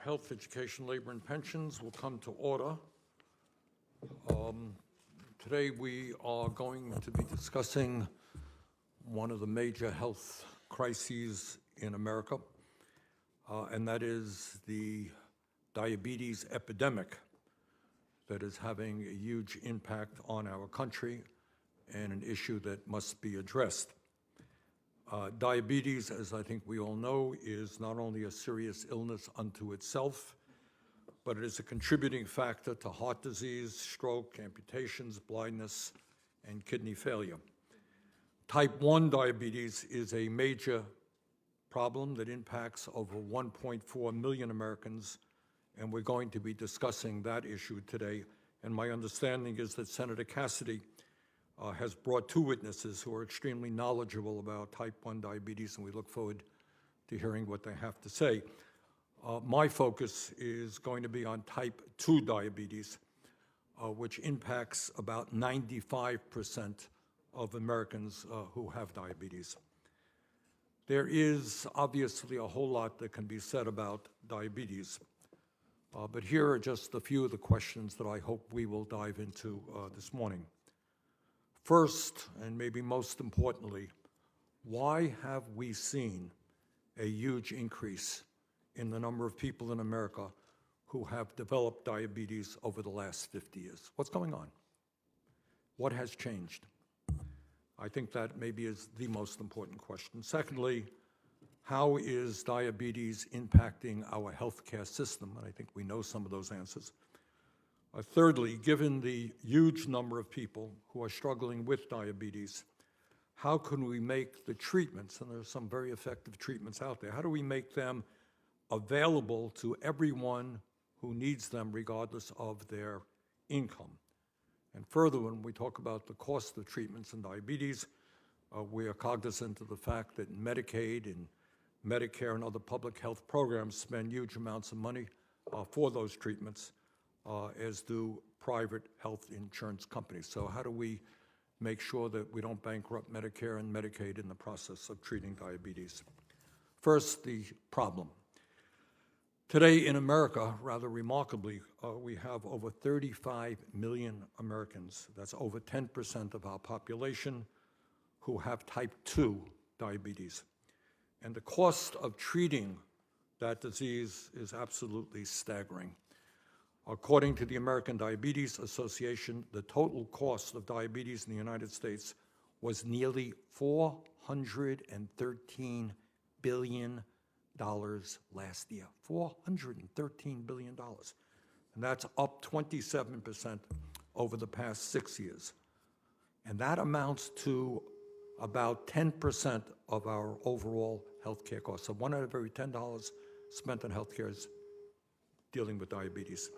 Health, Education, Labor, and Pensions will come to order. Today we are going to be discussing one of the major health crises in America, and that is the diabetes epidemic that is having a huge impact on our country and an issue that must be addressed. Diabetes, as I think we all know, is not only a serious illness unto itself, but it is a contributing factor to heart disease, stroke, amputations, blindness, and kidney failure. Type 1 diabetes is a major problem that impacts over 1.4 million Americans, and we're going to be discussing that issue today. And my understanding is that Senator Cassidy has brought two witnesses who are extremely knowledgeable about type 1 diabetes, and we look forward to hearing what they have to say. My focus is going to be on type 2 diabetes, which impacts about 95% of Americans who have diabetes. There is obviously a whole lot that can be said about diabetes, but here are just a few of the questions that I hope we will dive into this morning. First, and maybe most importantly, why have we seen a huge increase in the number of people in America who have developed diabetes over the last 50 years? What's going on? What has changed? I think that maybe is the most important question. Secondly, how is diabetes impacting our healthcare system? And I think we know some of those answers. Thirdly, given the huge number of people who are struggling with diabetes, how can we make the treatments, and there are some very effective treatments out there, how do we make them available to everyone who needs them regardless of their income? And further, when we talk about the cost of treatments in diabetes, we are cognizant of the fact that Medicaid and Medicare and other public health programs spend huge amounts of money for those treatments, as do private health insurance companies. So how do we make sure that we don't bankrupt Medicare and Medicaid in the process of treating diabetes? First, the problem. Today in America, rather remarkably, we have over 35 million Americans, that's over 10% of our population, who have type 2 diabetes. And the cost of treating that disease is absolutely staggering. According to the American Diabetes Association, the total cost of diabetes in the United States was nearly $413 billion last year. $413 billion. And that's up 27% over the past 6 years. And that amounts to about 10% of our overall healthcare costs. So one out of every $10 spent on healthcare is dealing with diabetes.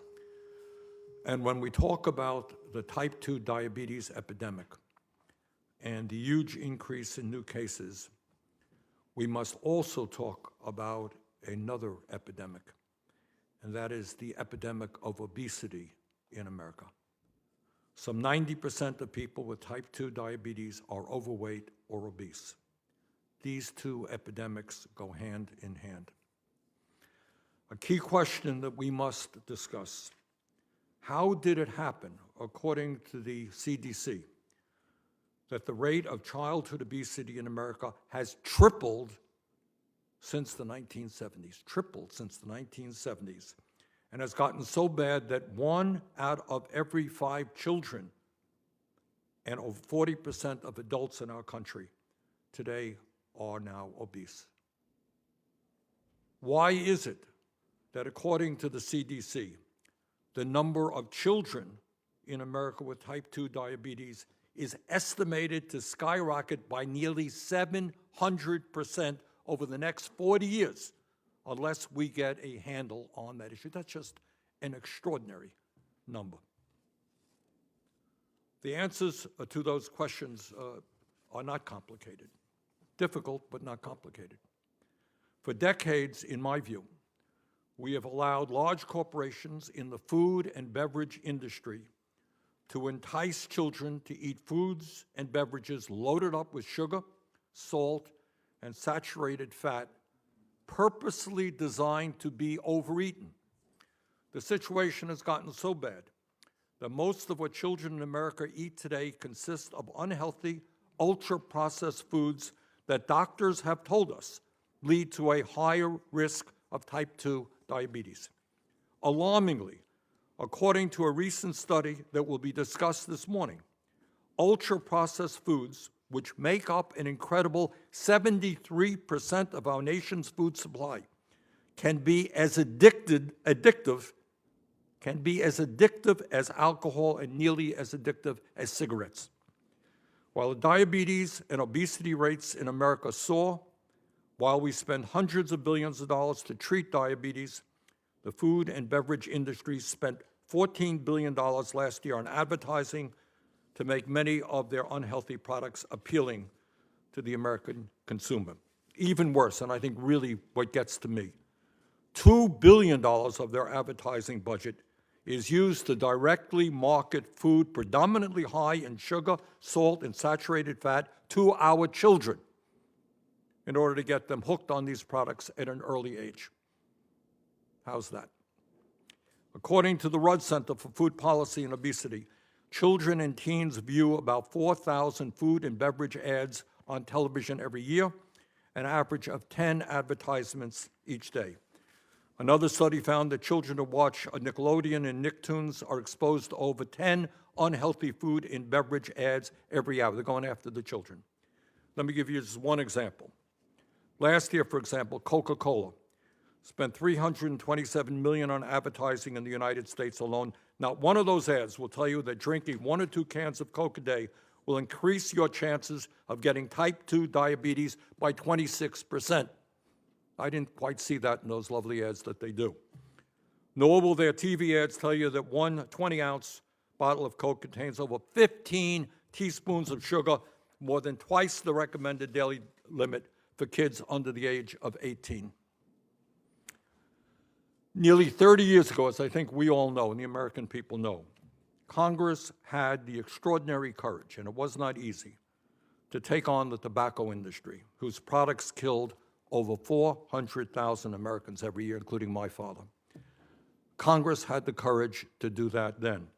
And when we talk about the type 2 diabetes epidemic and the huge increase in new cases, we must also talk about another epidemic, and that is the epidemic of obesity in America. Some 90% of people with type 2 diabetes are overweight or obese. These two epidemics go hand in hand. A key question that we must discuss: how did it happen, according to the CDC, that the rate of childhood obesity in America has tripled since the 1970s, and has gotten so bad that 1 out of every 5 children and over 40% of adults in our country today are now obese? Why is it that, according to the CDC, the number of children in America with type 2 diabetes is estimated to skyrocket by nearly 700% over the next 40 years unless we get a handle on that issue? That's just an extraordinary number. The answers to those questions are not complicated. Difficult, but not complicated. For decades, in my view, we have allowed large corporations in the food and beverage industry to entice children to eat foods and beverages loaded up with sugar, salt, and saturated fat, purposely designed to be overeaten. The situation has gotten so bad that most of what children in America eat today consists of unhealthy, ultra-processed foods that doctors have told us lead to a higher risk of type 2 diabetes. Alarmingly, according to a recent study that will be discussed this morning, ultra-processed foods, which make up an incredible 73% of our nation's food supply, can be as addictive as alcohol and nearly as addictive as cigarettes. While the diabetes and obesity rates in America soar, while we spend hundreds of billions of dollars to treat diabetes, the food and beverage industry spent $14 billion last year on advertising to make many of their unhealthy products appealing to the American consumer. Even worse, and I think really what gets to me, $2 billion of their advertising budget is used to directly market food predominantly high in sugar, salt, and saturated fat to our children in order to get them hooked on these products at an early age. How's that? According to the Rudd Center for Food Policy and Obesity, children and teens view about 4,000 food and beverage ads on television every year, an average of 10 advertisements each day. Another study found that children who watch Nickelodeon and Nicktoons are exposed to over 10 unhealthy food and beverage ads every hour. They're going after the children. Let me give you just one example. Last year, for example, Coca-Cola spent $327 million on advertising in the United States alone. Not one of those ads will tell you that drinking 1 or 2 cans of Coke a day will increase your chances of getting type 2 diabetes by 26%. I didn't quite see that in those lovely ads that they do. Nor will their TV ads tell you that one 20-ounce bottle of Coke contains over 15 teaspoons of sugar, more than twice the recommended daily limit for kids under the age of 18. Nearly 30 years ago, as I think we all know and the American people know, Congress had the extraordinary courage, and it was not easy, to take on the tobacco industry, whose products killed over 400,000 Americans every year, including my father. Congress had the courage to do that then.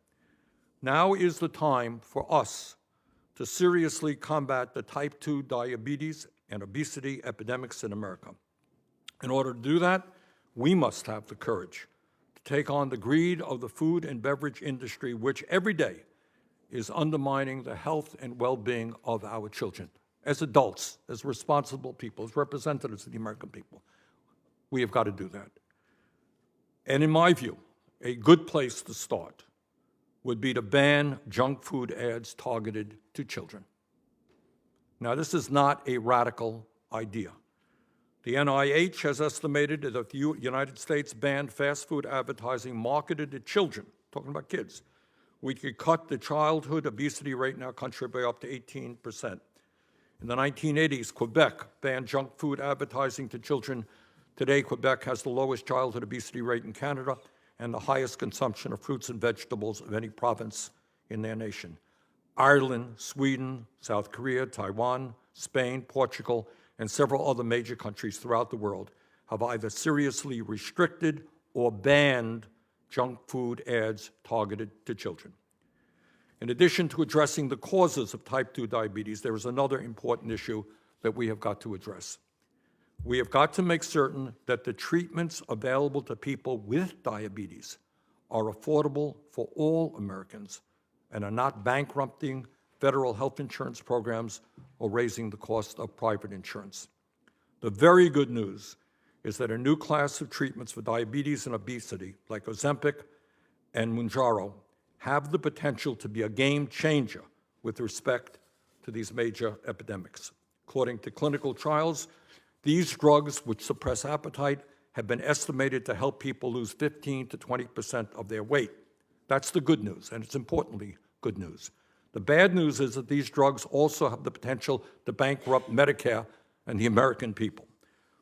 Now is the time for us to seriously combat the type 2 diabetes and obesity epidemics in America. In order to do that, we must have the courage to take on the greed of the food and beverage industry, which every day is undermining the health and well-being of our children. As adults, as responsible people, as representatives of the American people, we have got to do that. And in my view, a good place to start would be to ban junk food ads targeted to children. Now, this is not a radical idea. The NIH has estimated that if the United States banned fast food advertising marketed to children, talking about kids, we could cut the childhood obesity rate in our country by up to 18%. In the 1980s, Quebec banned junk food advertising to children. Today, Quebec has the lowest childhood obesity rate in Canada and the highest consumption of fruits and vegetables of any province in their nation. Ireland, Sweden, South Korea, Taiwan, Spain, Portugal, and several other major countries throughout the world have either seriously restricted or banned junk food ads targeted to children. In addition to addressing the causes of type 2 diabetes, there is another important issue that we have got to address. We have got to make certain that the treatments available to people with diabetes are affordable for all Americans and are not bankrupting federal health insurance programs or raising the cost of private insurance. The very good news is that a new class of treatments for diabetes and obesity, like Ozempic and Mounjaro, have the potential to be a game changer with respect to these major epidemics. According to clinical trials, these drugs, which suppress appetite, have been estimated to help people lose 15 to 20% of their weight. That's the good news, and it's importantly good news. The bad news is that these drugs also have the potential to bankrupt Medicare and the American people.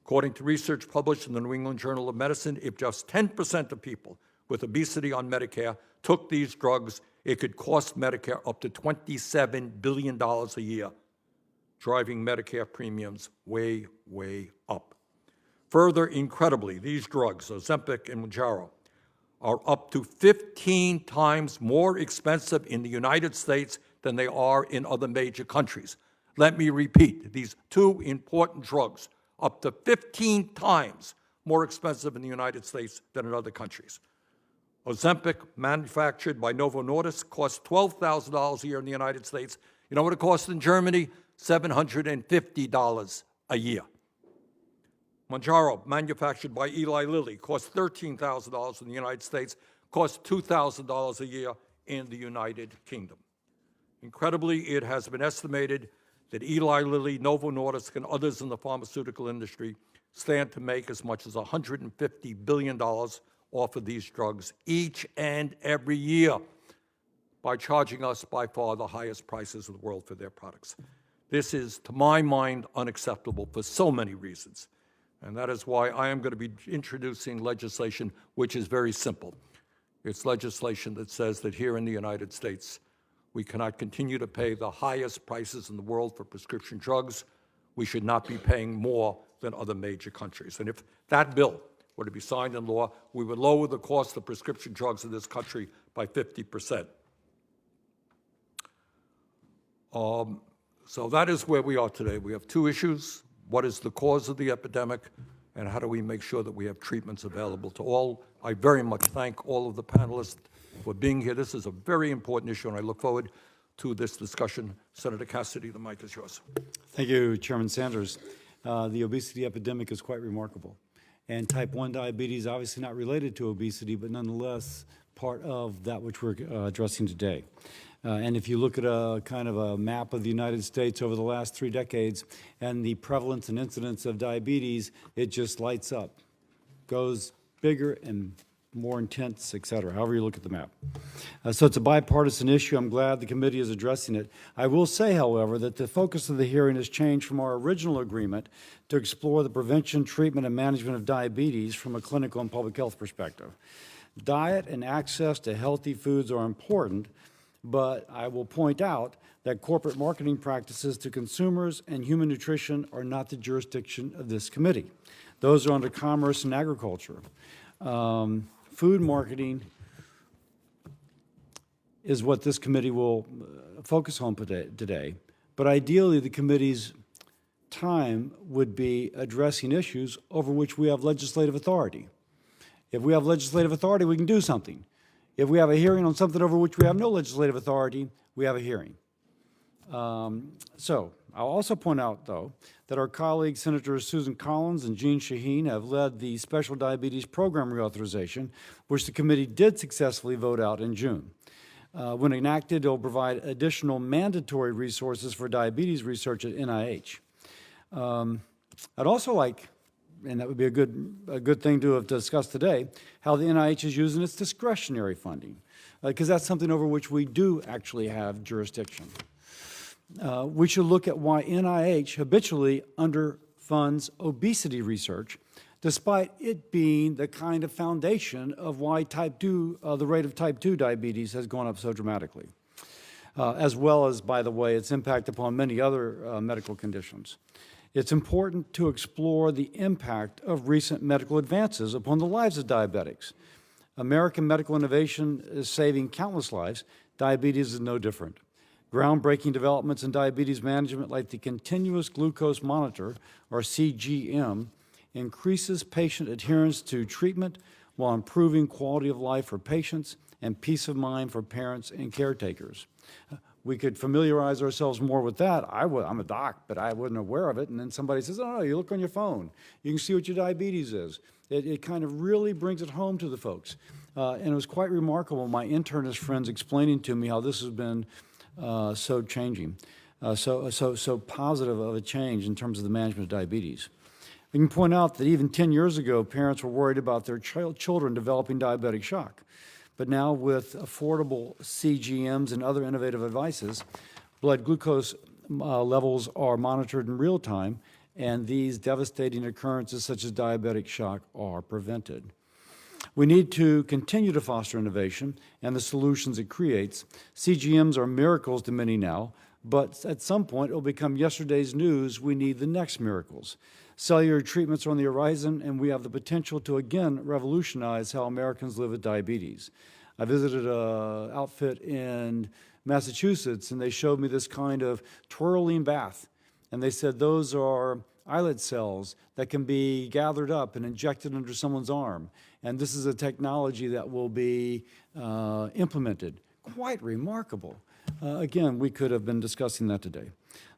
According to research published in the New England Journal of Medicine, if just 10% of people with obesity on Medicare took these drugs, it could cost Medicare up to $27 billion a year, driving Medicare premiums way, way up. Further, incredibly, these drugs, Ozempic and Mounjaro, are up to 15 times more expensive in the United States than they are in other major countries. Let me repeat, these two important drugs, up to 15 times more expensive in the United States than in other countries. Ozempic, manufactured by Novo Nordisk, costs $12,000 a year in the United States. You know what it costs in Germany? $750 a year. Mounjaro, manufactured by Eli Lilly, costs $13,000 in the United States, costs $2,000 a year in the United Kingdom. Incredibly, it has been estimated that Eli Lilly, Novo Nordisk, and others in the pharmaceutical industry stand to make as much as $150 billion off of these drugs each and every year by charging us by far the highest prices in the world for their products. This is, to my mind, unacceptable for so many reasons. And that is why I am going to be introducing legislation which is very simple. It's legislation that says that here in the United States, we cannot continue to pay the highest prices in the world for prescription drugs. We should not be paying more than other major countries. And if that bill were to be signed in law, we would lower the cost of prescription drugs in this country by 50%. So that is where we are today. We have two issues. What is the cause of the epidemic, and how do we make sure that we have treatments available to all? I very much thank all of the panelists for being here. This is a very important issue, and I look forward to this discussion. Senator Cassidy, the mic is yours. Thank you, Chairman Sanders. The obesity epidemic is quite remarkable. And type 1 diabetes, obviously not related to obesity, but nonetheless part of that which we're addressing today. And if you look at a kind of a map of the United States over the last 3 decades and the prevalence and incidence of diabetes, it just lights up, goes bigger and more intense, et cetera, however you look at the map. So it's a bipartisan issue. I'm glad the committee is addressing it. I will say, however, that the focus of the hearing has changed from our original agreement to explore the prevention, treatment, and management of diabetes from a clinical and public health perspective. Diet and access to healthy foods are important, but I will point out that corporate marketing practices to consumers and human nutrition are not the jurisdiction of this committee. Those are under commerce and agriculture. Food marketing is what this committee will focus on today. But ideally, the committee's time would be addressing issues over which we have legislative authority. If we have legislative authority, we can do something. If we have a hearing on something over which we have no legislative authority, we have a hearing. So I'll also point out, though, that our colleagues, Senators Susan Collins and Jean Shaheen, have led the Special Diabetes Program reauthorization, which the committee did successfully vote out in June. When enacted, it will provide additional mandatory resources for diabetes research at NIH. I'd also like, and that would be a good thing to have discussed today, how the NIH is using its discretionary funding, because that's something over which we do actually have jurisdiction. We should look at why NIH habitually underfunds obesity research, despite it being the kind of foundation of why the rate of type 2 diabetes has gone up so dramatically, as well as, by the way, its impact upon many other medical conditions. It's important to explore the impact of recent medical advances upon the lives of diabetics. American medical innovation is saving countless lives. Diabetes is no different. Groundbreaking developments in diabetes management, like the continuous glucose monitor, or CGM, increases patient adherence to treatment while improving quality of life for patients and peace of mind for parents and caretakers. We could familiarize ourselves more with that. I'm a doc, but I wasn't aware of it. And then somebody says, oh, no, you look on your phone. You can see what your diabetes is. It kind of really brings it home to the folks. And it was quite remarkable, my internist friends explaining to me how this has been so changing, so positive of a change in terms of the management of diabetes. We can point out that even 10 years ago, parents were worried about their children developing diabetic shock. But now with affordable CGMs and other innovative devices, blood glucose levels are monitored in real time, and these devastating occurrences such as diabetic shock are prevented. We need to continue to foster innovation and the solutions it creates. CGMs are miracles to many now, but at some point it will become yesterday's news. We need the next miracles. Cellular treatments are on the horizon, and we have the potential to again revolutionize how Americans live with diabetes. I visited an outfit in Massachusetts, and they showed me this kind of twirling bath. And they said those are islet cells that can be gathered up and injected under someone's arm. And this is a technology that will be implemented. Quite remarkable. Again, we could have been discussing that today.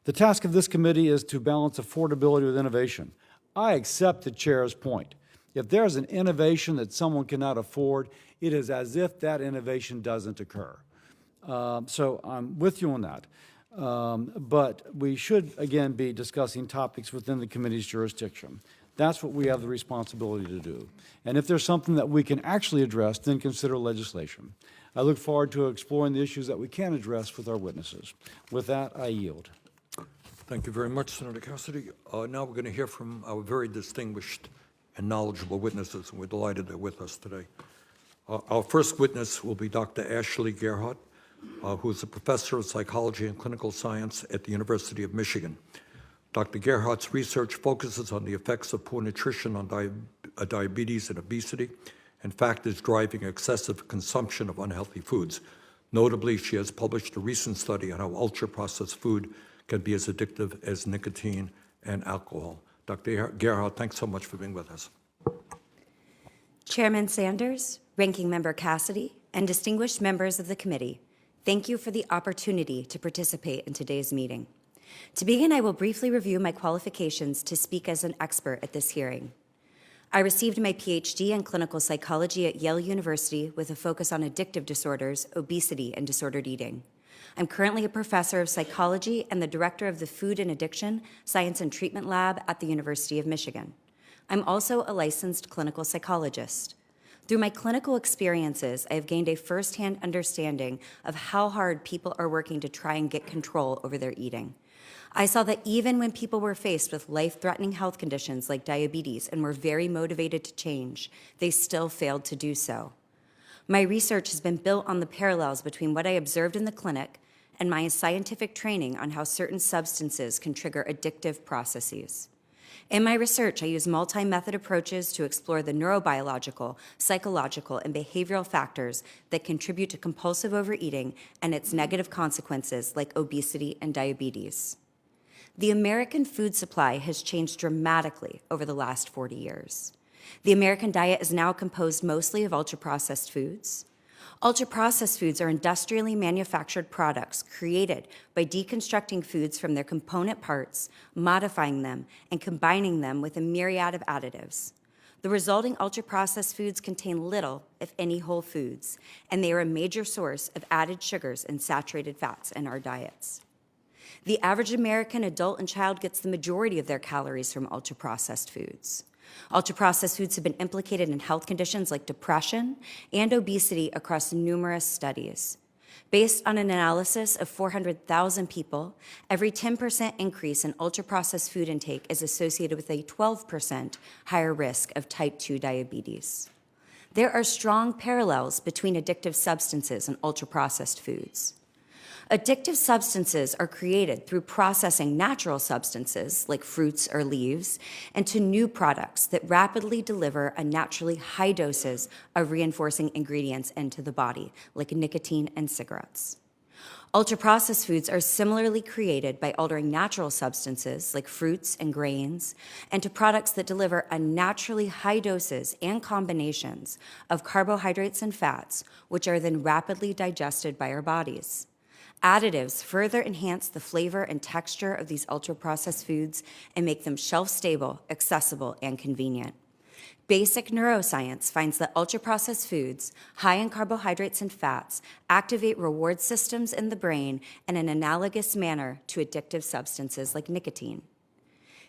The task of this committee is to balance affordability with innovation. I accept the chair's point. If there's an innovation that someone cannot afford, it is as if that innovation doesn't occur. So I'm with you on that. But we should, again, be discussing topics within the committee's jurisdiction. That's what we have the responsibility to do. And if there's something that we can actually address, then consider legislation. I look forward to exploring the issues that we can address with our witnesses. With that, I yield. Thank you very much, Senator Cassidy. Now we're going to hear from our very distinguished and knowledgeable witnesses, and we're delighted they're with us today. Our first witness will be Dr. Ashley Gerhardt, who is a professor of psychology and clinical science at the University of Michigan. Dr. Gerhardt's research focuses on the effects of poor nutrition on diabetes and obesity, and factors driving excessive consumption of unhealthy foods. Notably, she has published a recent study on how ultra-processed food can be as addictive as nicotine and alcohol. Dr. Gerhardt, thanks so much for being with us. Chairman Sanders, Ranking Member Cassidy, and distinguished members of the committee, thank you for the opportunity to participate in today's meeting. To begin, I will briefly review my qualifications to speak as an expert at this hearing. I received my PhD in clinical psychology at Yale University with a focus on addictive disorders, obesity, and disordered eating. I'm currently a professor of psychology and the director of the Food and Addiction Science and Treatment Lab at the University of Michigan. I'm also a licensed clinical psychologist. Through my clinical experiences, I have gained a firsthand understanding of how hard people are working to try and get control over their eating. I saw that even when people were faced with life-threatening health conditions like diabetes and were very motivated to change, they still failed to do so. My research has been built on the parallels between what I observed in the clinic and my scientific training on how certain substances can trigger addictive processes. In my research, I use multi-method approaches to explore the neurobiological, psychological, and behavioral factors that contribute to compulsive overeating and its negative consequences like obesity and diabetes. The American food supply has changed dramatically over the last 40 years. The American diet is now composed mostly of ultra-processed foods. Ultra-processed foods are industrially manufactured products created by deconstructing foods from their component parts, modifying them, and combining them with a myriad of additives. The resulting ultra-processed foods contain little, if any, whole foods, and they are a major source of added sugars and saturated fats in our diets. The average American adult and child gets the majority of their calories from ultra-processed foods. Ultra-processed foods have been implicated in health conditions like depression and obesity across numerous studies. Based on an analysis of 400,000 people, every 10% increase in ultra-processed food intake is associated with a 12% higher risk of type 2 diabetes. There are strong parallels between addictive substances and ultra-processed foods. Addictive substances are created through processing natural substances, like fruits or leaves, into new products that rapidly deliver unnaturally high doses of reinforcing ingredients into the body, like nicotine and cigarettes. Ultra-processed foods are similarly created by altering natural substances, like fruits and grains, into products that deliver unnaturally high doses and combinations of carbohydrates and fats, which are then rapidly digested by our bodies. Additives further enhance the flavor and texture of these ultra-processed foods and make them shelf-stable, accessible, and convenient. Basic neuroscience finds that ultra-processed foods, high in carbohydrates and fats, activate reward systems in the brain in an analogous manner to addictive substances like nicotine.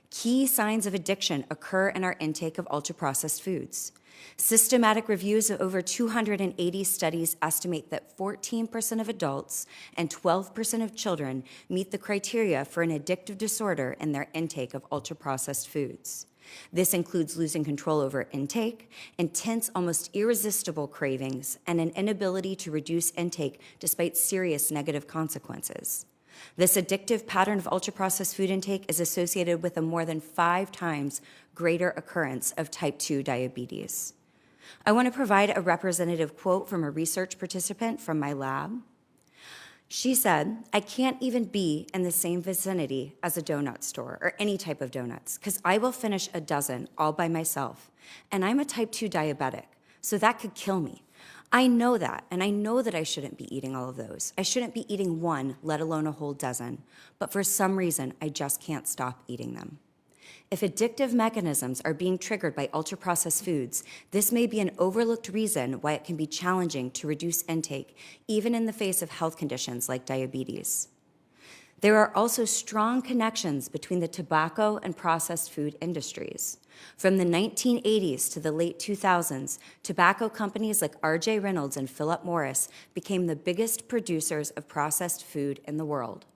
Key signs of addiction occur in our intake of ultra-processed foods. Systematic reviews of over 280 studies estimate that 14% of adults and 12% of children meet the criteria for an addictive disorder in their intake of ultra-processed foods. This includes losing control over intake, intense, almost irresistible cravings, and an inability to reduce intake despite serious negative consequences. This addictive pattern of ultra-processed food intake is associated with a more than 5 times greater occurrence of type 2 diabetes. I want to provide a representative quote from a research participant from my lab. She said, "I can't even be in the same vicinity as a donut store or any type of donuts because I will finish a dozen all by myself. And I'm a type 2 diabetic, so that could kill me. I know that, and I know that I shouldn't be eating all of those. I shouldn't be eating one, let alone a whole dozen. But for some reason, I just can't stop eating them." If addictive mechanisms are being triggered by ultra-processed foods, this may be an overlooked reason why it can be challenging to reduce intake, even in the face of health conditions like diabetes. There are also strong connections between the tobacco and processed food industries. From the 1980s to the late 2000s, tobacco companies like R.J. Reynolds and Philip Morris became the biggest producers of processed food in the world.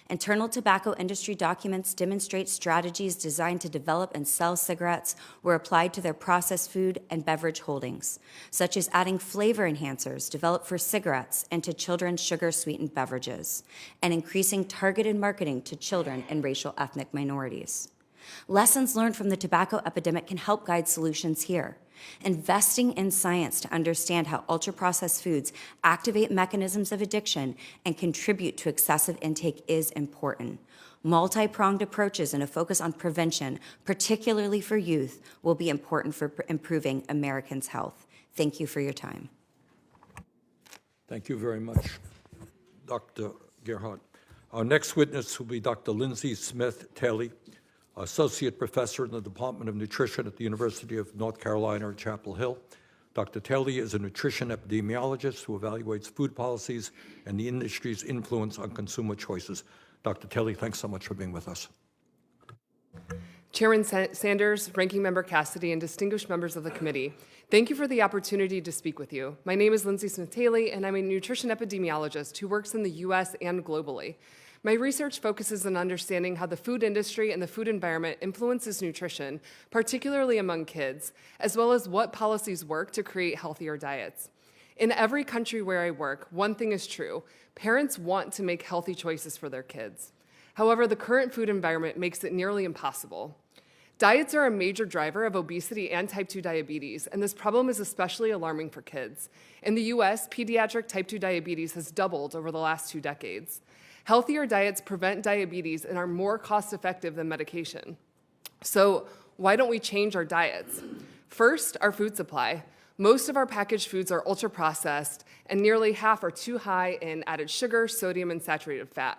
Internal tobacco industry documents demonstrate strategies designed to develop and sell cigarettes were applied to their processed food and beverage holdings, such as adding flavor enhancers developed for cigarettes into children's sugar-sweetened beverages, and increasing targeted marketing to children and racial ethnic minorities. Lessons learned from the tobacco epidemic can help guide solutions here. Investing in science to understand how ultra-processed foods activate mechanisms of addiction and contribute to excessive intake is important. Multi-pronged approaches and a focus on prevention, particularly for youth, will be important for improving Americans' health. Thank you for your time. Thank you very much, Dr. Gerhardt. Our next witness will be Dr. Lindsay Smith-Taylor, Associate Professor in the Department of Nutrition at the University of North Carolina at Chapel Hill. Dr. Taylor is a nutrition epidemiologist who evaluates food policies and the industry's influence on consumer choices. Dr. Taylor, thanks so much for being with us. Chairman Sanders, Ranking Member Cassidy, and distinguished members of the committee, thank you for the opportunity to speak with you. My name is Lindsay Smith-Taylor, and I'm a nutrition epidemiologist who works in the U.S. and globally. My research focuses on understanding how the food industry and the food environment influences nutrition, particularly among kids, as well as what policies work to create healthier diets. In every country where I work, one thing is true: parents want to make healthy choices for their kids. However, the current food environment makes it nearly impossible. Diets are a major driver of obesity and type 2 diabetes, and this problem is especially alarming for kids. In the U.S., pediatric type 2 diabetes has doubled over the last 2 decades. Healthier diets prevent diabetes and are more cost-effective than medication. So why don't we change our diets? First, our food supply. Most of our packaged foods are ultra-processed, and nearly half are too high in added sugar, sodium, and saturated fat.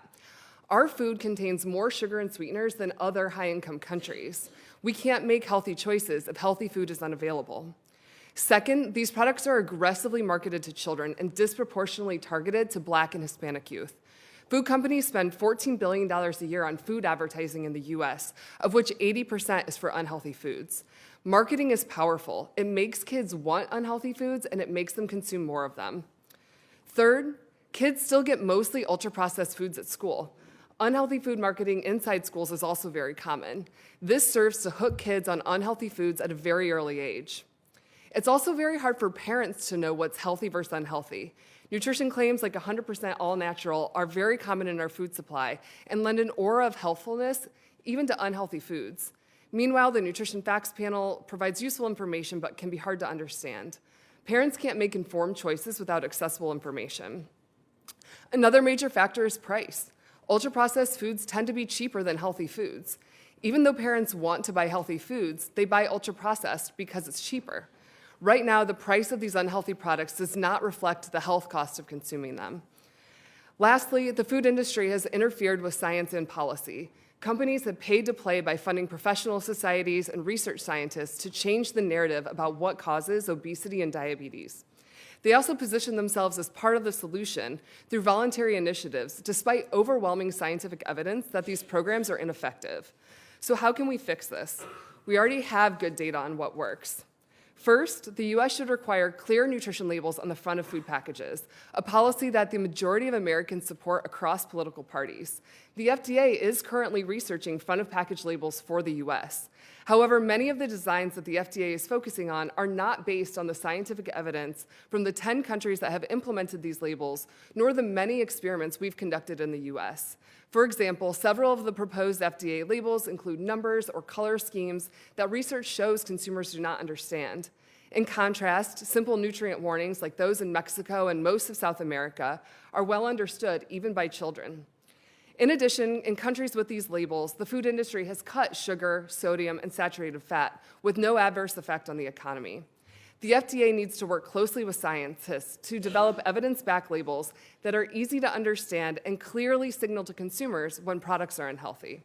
Our food contains more sugar and sweeteners than other high-income countries. We can't make healthy choices if healthy food is unavailable. Second, these products are aggressively marketed to children and disproportionately targeted to Black and Hispanic youth. Food companies spend $14 billion a year on food advertising in the U.S., of which 80% is for unhealthy foods. Marketing is powerful. It makes kids want unhealthy foods, and it makes them consume more of them. Third, kids still get mostly ultra-processed foods at school. Unhealthy food marketing inside schools is also very common. This serves to hook kids on unhealthy foods at a very early age. It's also very hard for parents to know what's healthy versus unhealthy. Nutrition claims like 100% all natural are very common in our food supply and lend an aura of healthfulness even to unhealthy foods. Meanwhile, the Nutrition Facts Panel provides useful information but can be hard to understand. Parents can't make informed choices without accessible information. Another major factor is price. Ultra-processed foods tend to be cheaper than healthy foods. Even though parents want to buy healthy foods, they buy ultra-processed because it's cheaper. Right now, the price of these unhealthy products does not reflect the health cost of consuming them. Lastly, the food industry has interfered with science and policy. Companies have paid to play by funding professional societies and research scientists to change the narrative about what causes obesity and diabetes. They also position themselves as part of the solution through voluntary initiatives, despite overwhelming scientific evidence that these programs are ineffective. So how can we fix this? We already have good data on what works. First, the U.S. should require clear nutrition labels on the front of food packages, a policy that the majority of Americans support across political parties. The FDA is currently researching front-of-package labels for the U.S. However, many of the designs that the FDA is focusing on are not based on the scientific evidence from the 10 countries that have implemented these labels, nor the many experiments we've conducted in the US. For example, several of the proposed FDA labels include numbers or color schemes that research shows consumers do not understand. In contrast, simple nutrient warnings like those in Mexico and most of South America are well understood even by children. In addition, in countries with these labels, the food industry has cut sugar, sodium, and saturated fat with no adverse effect on the economy. The FDA needs to work closely with scientists to develop evidence-backed labels that are easy to understand and clearly signal to consumers when products are unhealthy.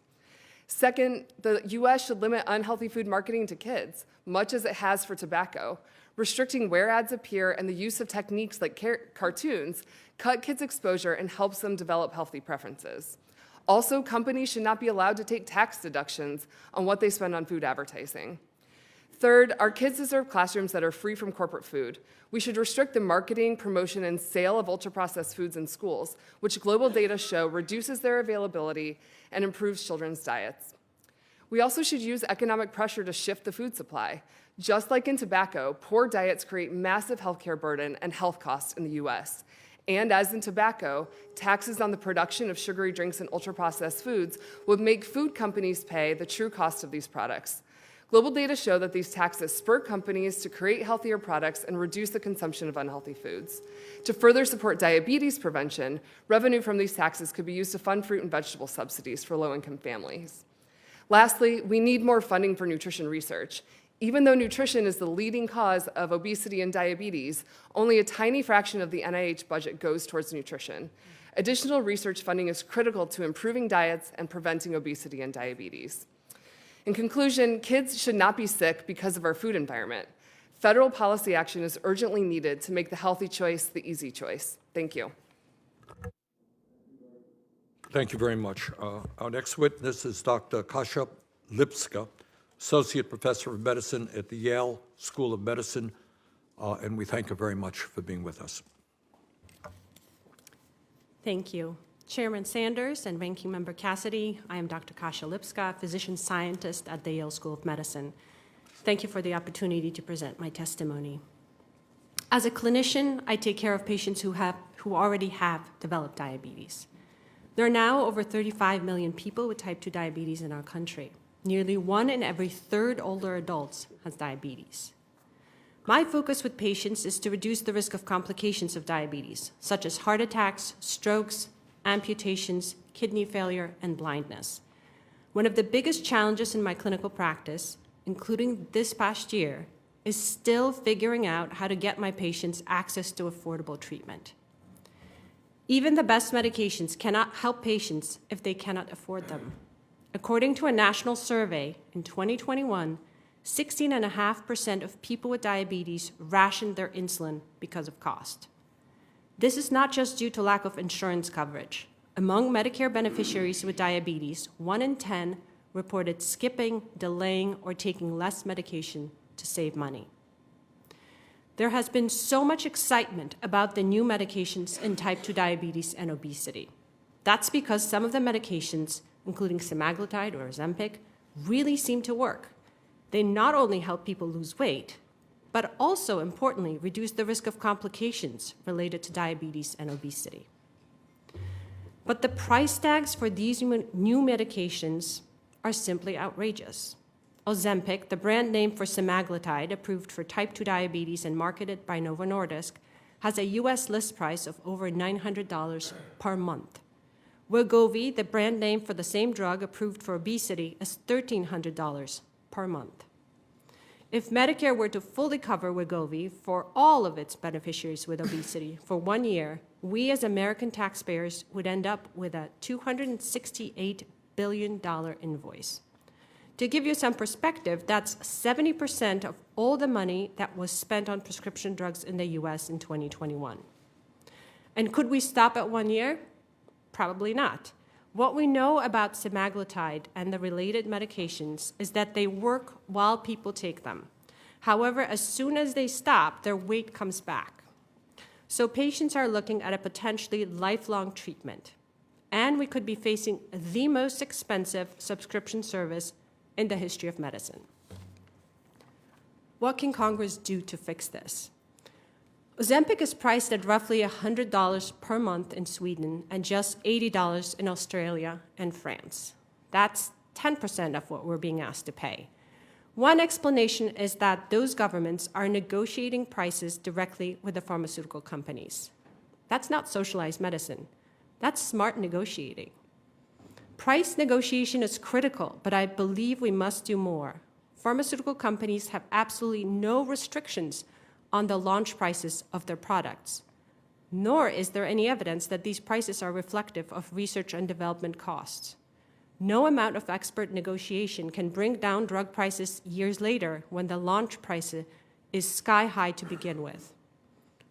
Second, the US should limit unhealthy food marketing to kids, much as it has for tobacco. Restricting where ads appear and the use of techniques like cartoons cut kids' exposure and helps them develop healthy preferences. Also, companies should not be allowed to take tax deductions on what they spend on food advertising. Third, our kids deserve classrooms that are free from corporate food. We should restrict the marketing, promotion, and sale of ultra-processed foods in schools, which global data show reduces their availability and improves children's diets. We also should use economic pressure to shift the food supply. Just like in tobacco, poor diets create massive healthcare burden and health costs in the US. And as in tobacco, taxes on the production of sugary drinks and ultra-processed foods would make food companies pay the true cost of these products. Global data show that these taxes spur companies to create healthier products and reduce the consumption of unhealthy foods. To further support diabetes prevention, revenue from these taxes could be used to fund fruit and vegetable subsidies for low-income families. Lastly, we need more funding for nutrition research. Even though nutrition is the leading cause of obesity and diabetes, only a tiny fraction of the NIH budget goes towards nutrition. Additional research funding is critical to improving diets and preventing obesity and diabetes. In conclusion, kids should not be sick because of our food environment. Federal policy action is urgently needed to make the healthy choice the easy choice. Thank you. Thank you very much. Our next witness is Dr. Kasia Lipska, Associate Professor of Medicine at the Yale School of Medicine, and we thank her very much for being with us. Thank you. Chairman Sanders and Ranking Member Cassidy, I am Dr. Kasia Lipska, physician scientist at the Yale School of Medicine. Thank you for the opportunity to present my testimony. As a clinician, I take care of patients who already have developed diabetes. There are now over 35 million people with type 2 diabetes in our country. Nearly 1 in every 3 older adults has diabetes. My focus with patients is to reduce the risk of complications of diabetes, such as heart attacks, strokes, amputations, kidney failure, and blindness. One of the biggest challenges in my clinical practice, including this past year, is still figuring out how to get my patients access to affordable treatment. Even the best medications cannot help patients if they cannot afford them. According to a national survey in 2021, 16.5% of people with diabetes rationed their insulin because of cost. This is not just due to lack of insurance coverage. Among Medicare beneficiaries with diabetes, 1 in 10 reported skipping, delaying, or taking less medication to save money. There has been so much excitement about the new medications in type 2 diabetes and obesity. That's because some of the medications, including semaglutide or Ozempic, really seem to work. They not only help people lose weight, but also, importantly, reduce the risk of complications related to diabetes and obesity. But the price tags for these new medications are simply outrageous. Ozempic, the brand name for semaglutide, approved for type 2 diabetes and marketed by Novo Nordisk, has a US list price of over $900 per month. Wegovy, the brand name for the same drug approved for obesity, is $1,300 per month. If Medicare were to fully cover Wegovy for all of its beneficiaries with obesity for 1 year, we as American taxpayers would end up with a $268 billion invoice. To give you some perspective, that's 70% of all the money that was spent on prescription drugs in the US in 2021. And could we stop at 1 year? Probably not. What we know about semaglutide and the related medications is that they work while people take them. However, as soon as they stop, their weight comes back. So patients are looking at a potentially lifelong treatment. And we could be facing the most expensive subscription service in the history of medicine. What can Congress do to fix this? Ozempic is priced at roughly $100 per month in Sweden and just $80 in Australia and France. That's 10% of what we're being asked to pay. One explanation is that those governments are negotiating prices directly with the pharmaceutical companies. That's not socialized medicine. That's smart negotiating. Price negotiation is critical, but I believe we must do more. Pharmaceutical companies have absolutely no restrictions on the launch prices of their products, nor is there any evidence that these prices are reflective of research and development costs. No amount of expert negotiation can bring down drug prices years later when the launch price is sky high to begin with.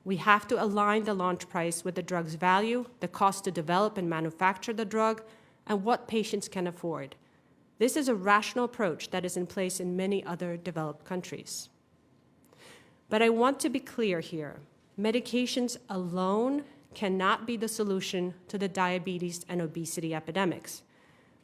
We have to align the launch price with the drug's value, the cost to develop and manufacture the drug, and what patients can afford. This is a rational approach that is in place in many other developed countries. But I want to be clear here. Medications alone cannot be the solution to the diabetes and obesity epidemics.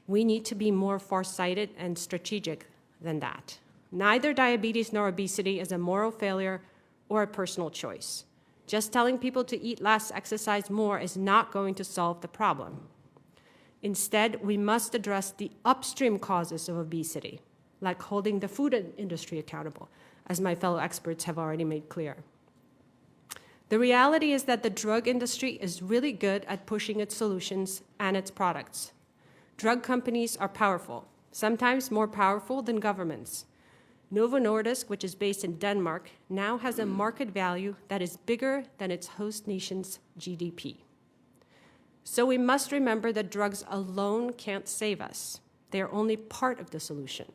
We need to be more farsighted and strategic than that. Neither diabetes nor obesity is a moral failure or a personal choice. Just telling people to eat less, exercise more is not going to solve the problem. Instead, we must address the upstream causes of obesity, like holding the food industry accountable, as my fellow experts have already made clear. The reality is that the drug industry is really good at pushing its solutions and its products. Drug companies are powerful, sometimes more powerful than governments. Novo Nordisk, which is based in Denmark, now has a market value that is bigger than its host nation's GDP. So we must remember that drugs alone can't save us. They are only part of the solution.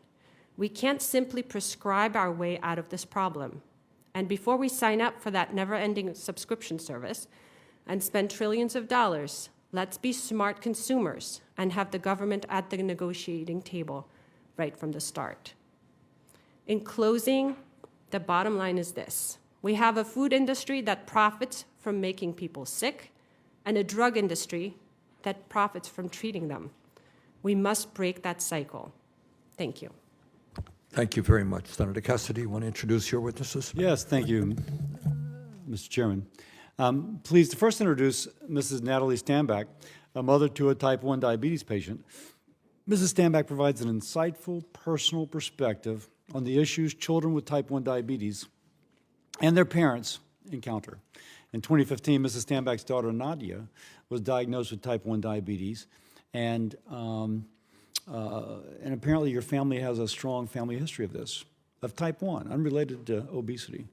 We can't simply prescribe our way out of this problem. And before we sign up for that never-ending subscription service and spend trillions of dollars, let's be smart consumers and have the government at the negotiating table right from the start. In closing, the bottom line is this. We have a food industry that profits from making people sick and a drug industry that profits from treating them. We must break that cycle. Thank you. Thank you very much. Senator Cassidy, you want to introduce your witnesses? Yes, thank you, Mr. Chairman. Pleased to first introduce Mrs. Natalie Stanback, a mother to a type 1 diabetes patient. Mrs. Stanback provides an insightful personal perspective on the issues children with type 1 diabetes and their parents encounter. In 2015, Mrs. Stanback's daughter, Nadia, was diagnosed with type 1 diabetes, and apparently your family has a strong family history of this, of type 1, unrelated to obesity.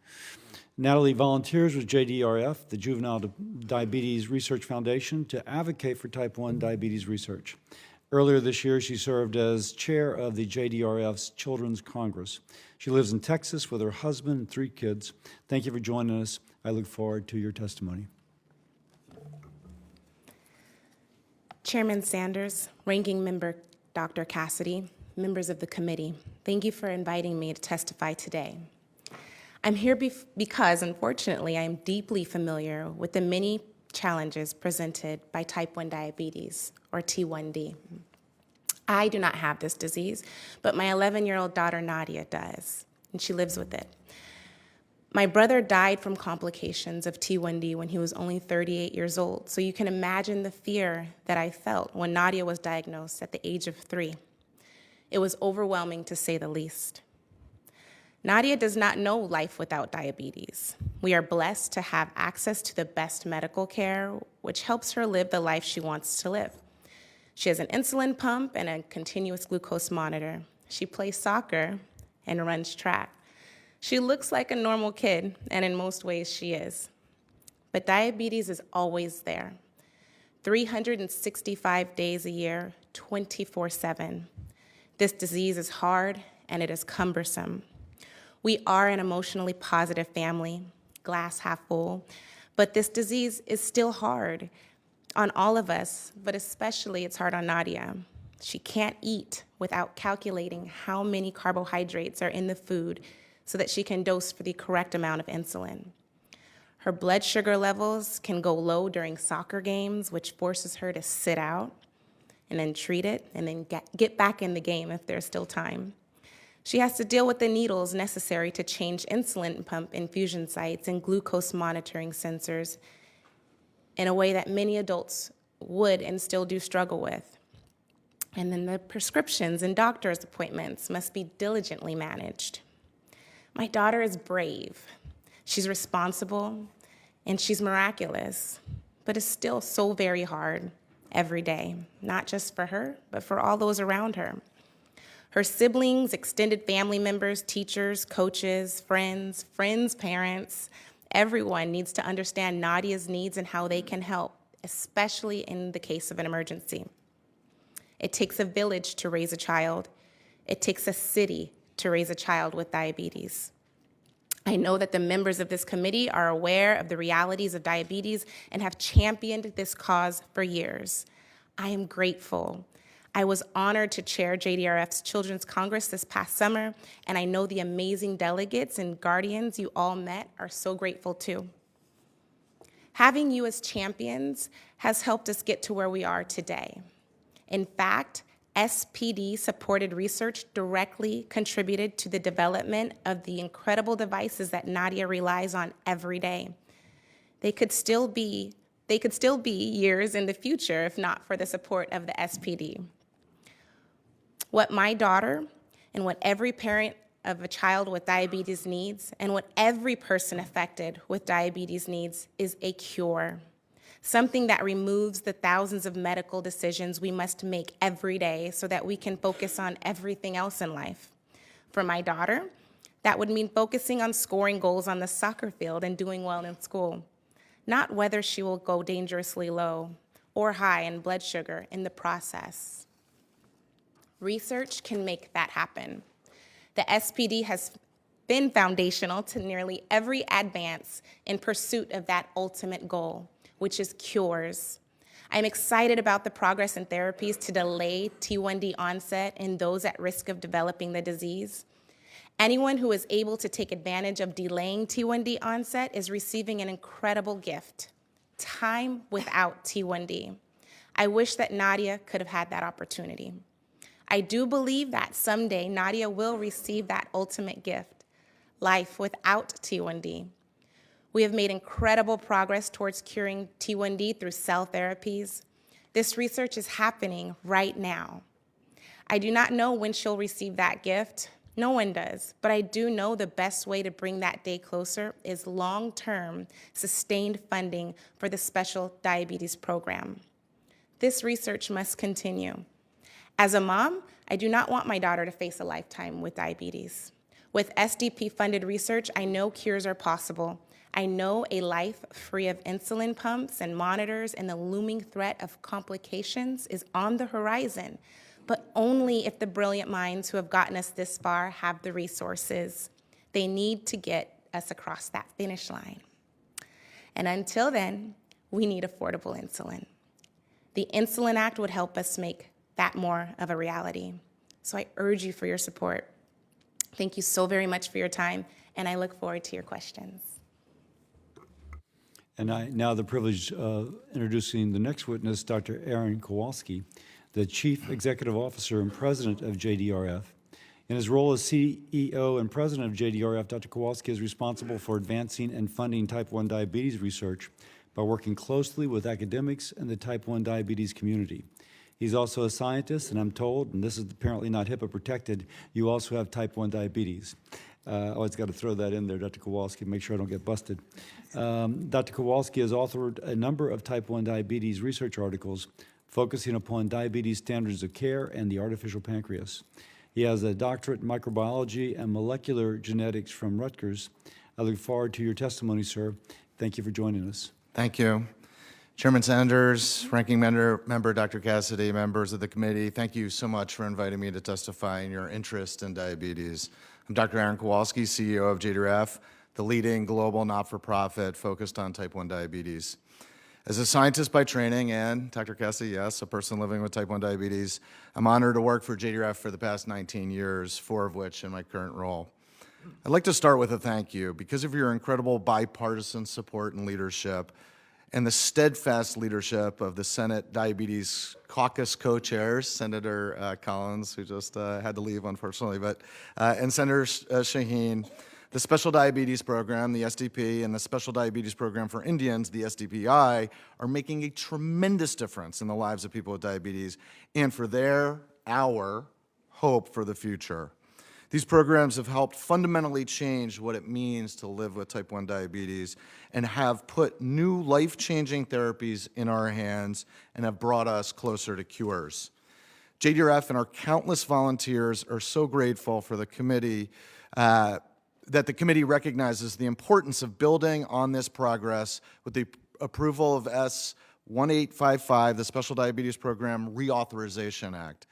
Natalie volunteers with JDRF, the Juvenile Diabetes Research Foundation, to advocate for type 1 diabetes research. Earlier this year, she served as chair of the JDRF's Children's Congress. She lives in Texas with her husband and 3 kids. Thank you for joining us. I look forward to your testimony. Chairman Sanders, Ranking Member Dr. Cassidy, members of the committee, thank you for inviting me to testify today. I'm here because, unfortunately, I am deeply familiar with the many challenges presented by type 1 diabetes, or T1D. I do not have this disease, but my 11-year-old daughter Nadia does, and she lives with it. My brother died from complications of T1D when he was only 38 years old, so you can imagine the fear that I felt when Nadia was diagnosed at the age of 3. It was overwhelming, to say the least. Nadia does not know life without diabetes. We are blessed to have access to the best medical care, which helps her live the life she wants to live. She has an insulin pump and a continuous glucose monitor. She plays soccer and runs track. She looks like a normal kid, and in most ways she is. But diabetes is always there, 365 days a year, 24/7. This disease is hard and it is cumbersome. We are an emotionally positive family, glass half full, but this disease is still hard on all of us, but especially it's hard on Nadia. She can't eat without calculating how many carbohydrates are in the food so that she can dose for the correct amount of insulin. Her blood sugar levels can go low during soccer games, which forces her to sit out and then treat it and then get back in the game if there's still time. She has to deal with the needles necessary to change insulin pump infusion sites and glucose monitoring sensors in a way that many adults would and still do struggle with. And then the prescriptions and doctor's appointments must be diligently managed. My daughter is brave, she's responsible, and she's miraculous, but it's still so very hard every day, not just for her, but for all those around her. Her siblings, extended family members, teachers, coaches, friends, parents, everyone needs to understand Nadia's needs and how they can help, especially in the case of an emergency. It takes a village to raise a child. It takes a city to raise a child with diabetes. I know that the members of this committee are aware of the realities of diabetes and have championed this cause for years. I am grateful. I was honored to chair JDRF's Children's Congress this past summer, and I know the amazing delegates and guardians you all met are so grateful too. Having you as champions has helped us get to where we are today. In fact, SPD-supported research directly contributed to the development of the incredible devices that Nadia relies on every day. They could still be years in the future if not for the support of the SPD. What my daughter and what every parent of a child with diabetes needs, and what every person affected with diabetes needs, is a cure. Something that removes the thousands of medical decisions we must make every day so that we can focus on everything else in life. For my daughter, that would mean focusing on scoring goals on the soccer field and doing well in school, not whether she will go dangerously low or high in blood sugar in the process. Research can make that happen. The SPD has been foundational to nearly every advance in pursuit of that ultimate goal, which is cures. I'm excited about the progress in therapies to delay T1D onset in those at risk of developing the disease. Anyone who is able to take advantage of delaying T1D onset is receiving an incredible gift: time without T1D. I wish that Nadia could have had that opportunity. I do believe that someday Nadia will receive that ultimate gift: life without T1D. We have made incredible progress towards curing T1D through cell therapies. This research is happening right now. I do not know when she'll receive that gift. No one does, but I do know the best way to bring that day closer is long-term, sustained funding for the Special Diabetes Program. This research must continue. As a mom, I do not want my daughter to face a lifetime with diabetes. With SDP-funded research, I know cures are possible. I know a life free of insulin pumps and monitors and the looming threat of complications is on the horizon, but only if the brilliant minds who have gotten us this far have the resources. They need to get us across that finish line. And until then, we need affordable insulin. The Insulin Act would help us make that more of a reality. So I urge you for your support. Thank you so very much for your time, and I look forward to your questions. And I now have the privilege of introducing the next witness, Dr. Aaron Kowalski, the Chief Executive Officer and President of JDRF. In his role as CEO and President of JDRF, Dr. Kowalski is responsible for advancing and funding type 1 diabetes research by working closely with academics and the type 1 diabetes community. He's also a scientist, and I'm told, and this is apparently not HIPAA protected, you also have type 1 diabetes. Always got to throw that in there, Dr. Kowalski, make sure I don't get busted. Dr. Kowalski has authored a number of type 1 diabetes research articles focusing upon diabetes standards of care and the artificial pancreas. He has a doctorate in microbiology and molecular genetics from Rutgers. I look forward to your testimony, sir. Thank you for joining us. Thank you. Chairman Sanders, Ranking Member Dr. Cassidy, members of the committee, thank you so much for inviting me to testify in your interest in diabetes. I'm Dr. Aaron Kowalski, CEO of JDRF, the leading global not-for-profit focused on type 1 diabetes. As a scientist by training and, Dr. Cassidy, yes, a person living with type 1 diabetes, I'm honored to work for JDRF for the past 19 years, 4 of which in my current role. I'd like to start with a thank you. Because of your incredible bipartisan support and leadership, and the steadfast leadership of the Senate Diabetes Caucus co-chairs, Senator Collins, who just had to leave, unfortunately, and Senator Shaheen. The Special Diabetes Program, the SDP, and the Special Diabetes Program for Indians, the SDPI, are making a tremendous difference in the lives of people with diabetes and for our hope for the future. These programs have helped fundamentally change what it means to live with type 1 diabetes and have put new life-changing therapies in our hands and have brought us closer to cures. JDRF and our countless volunteers are so grateful for the committee that the committee recognizes the importance of building on this progress with the approval of S1855, the Special Diabetes Program Reauthorization Act.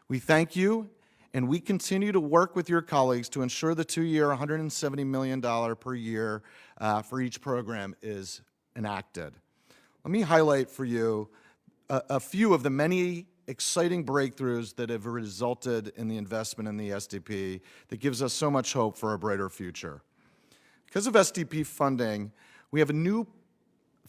We thank you, and we continue to work with your colleagues to ensure the 2-year, $170 million per year for each program is enacted. Let me highlight for you a few of the many exciting breakthroughs that have resulted in the investment in the SDP that gives us so much hope for a brighter future. Because of SDP funding, we have a new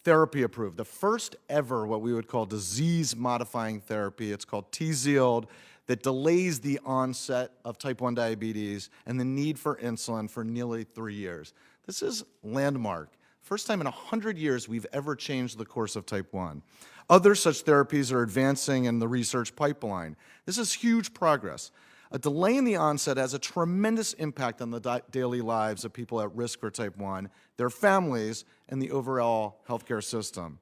therapy approved, the first ever what we would call disease-modifying therapy. It's called Tzield, that delays the onset of type 1 diabetes and the need for insulin for nearly 3 years. This is landmark. First time in 100 years we've ever changed the course of type 1. Other such therapies are advancing in the research pipeline. This is huge progress. A delay in the onset has a tremendous impact on the daily lives of people at risk for type 1, their families, and the overall healthcare system.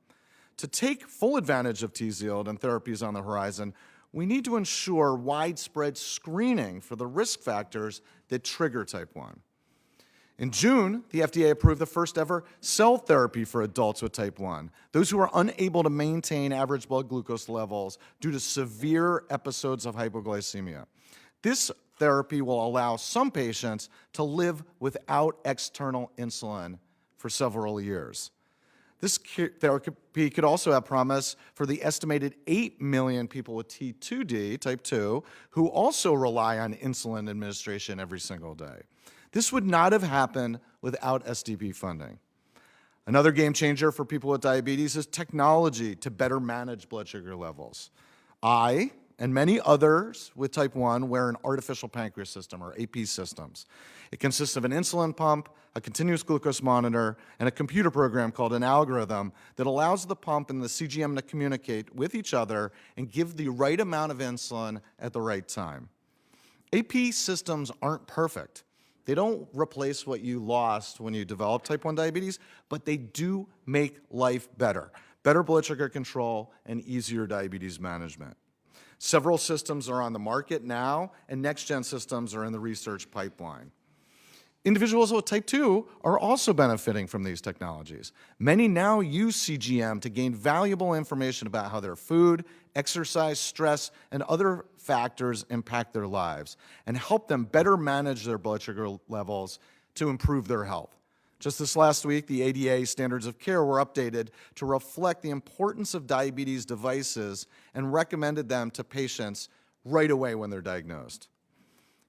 To take full advantage of Tzield and therapies on the horizon, we need to ensure widespread screening for the risk factors that trigger type 1. In June, the FDA approved the first ever cell therapy for adults with type 1, those who are unable to maintain average blood glucose levels due to severe episodes of hypoglycemia. This therapy will allow some patients to live without external insulin for several years. This therapy could also have promise for the estimated 8 million people with T2D, type 2, who also rely on insulin administration every single day. This would not have happened without SDP funding. Another game changer for people with diabetes is technology to better manage blood sugar levels. I and many others with type 1 wear an artificial pancreas system, or AP systems. It consists of an insulin pump, a continuous glucose monitor, and a computer program called an algorithm that allows the pump and the CGM to communicate with each other and give the right amount of insulin at the right time. AP systems aren't perfect. They don't replace what you lost when you developed type 1 diabetes, but they do make life better. Better blood sugar control and easier diabetes management. Several systems are on the market now, and next-gen systems are in the research pipeline. Individuals with type 2 are also benefiting from these technologies. Many now use CGM to gain valuable information about how their food, exercise, stress, and other factors impact their lives and help them better manage their blood sugar levels to improve their health. Just this last week, the ADA standards of care were updated to reflect the importance of diabetes devices and recommended them to patients right away when they're diagnosed.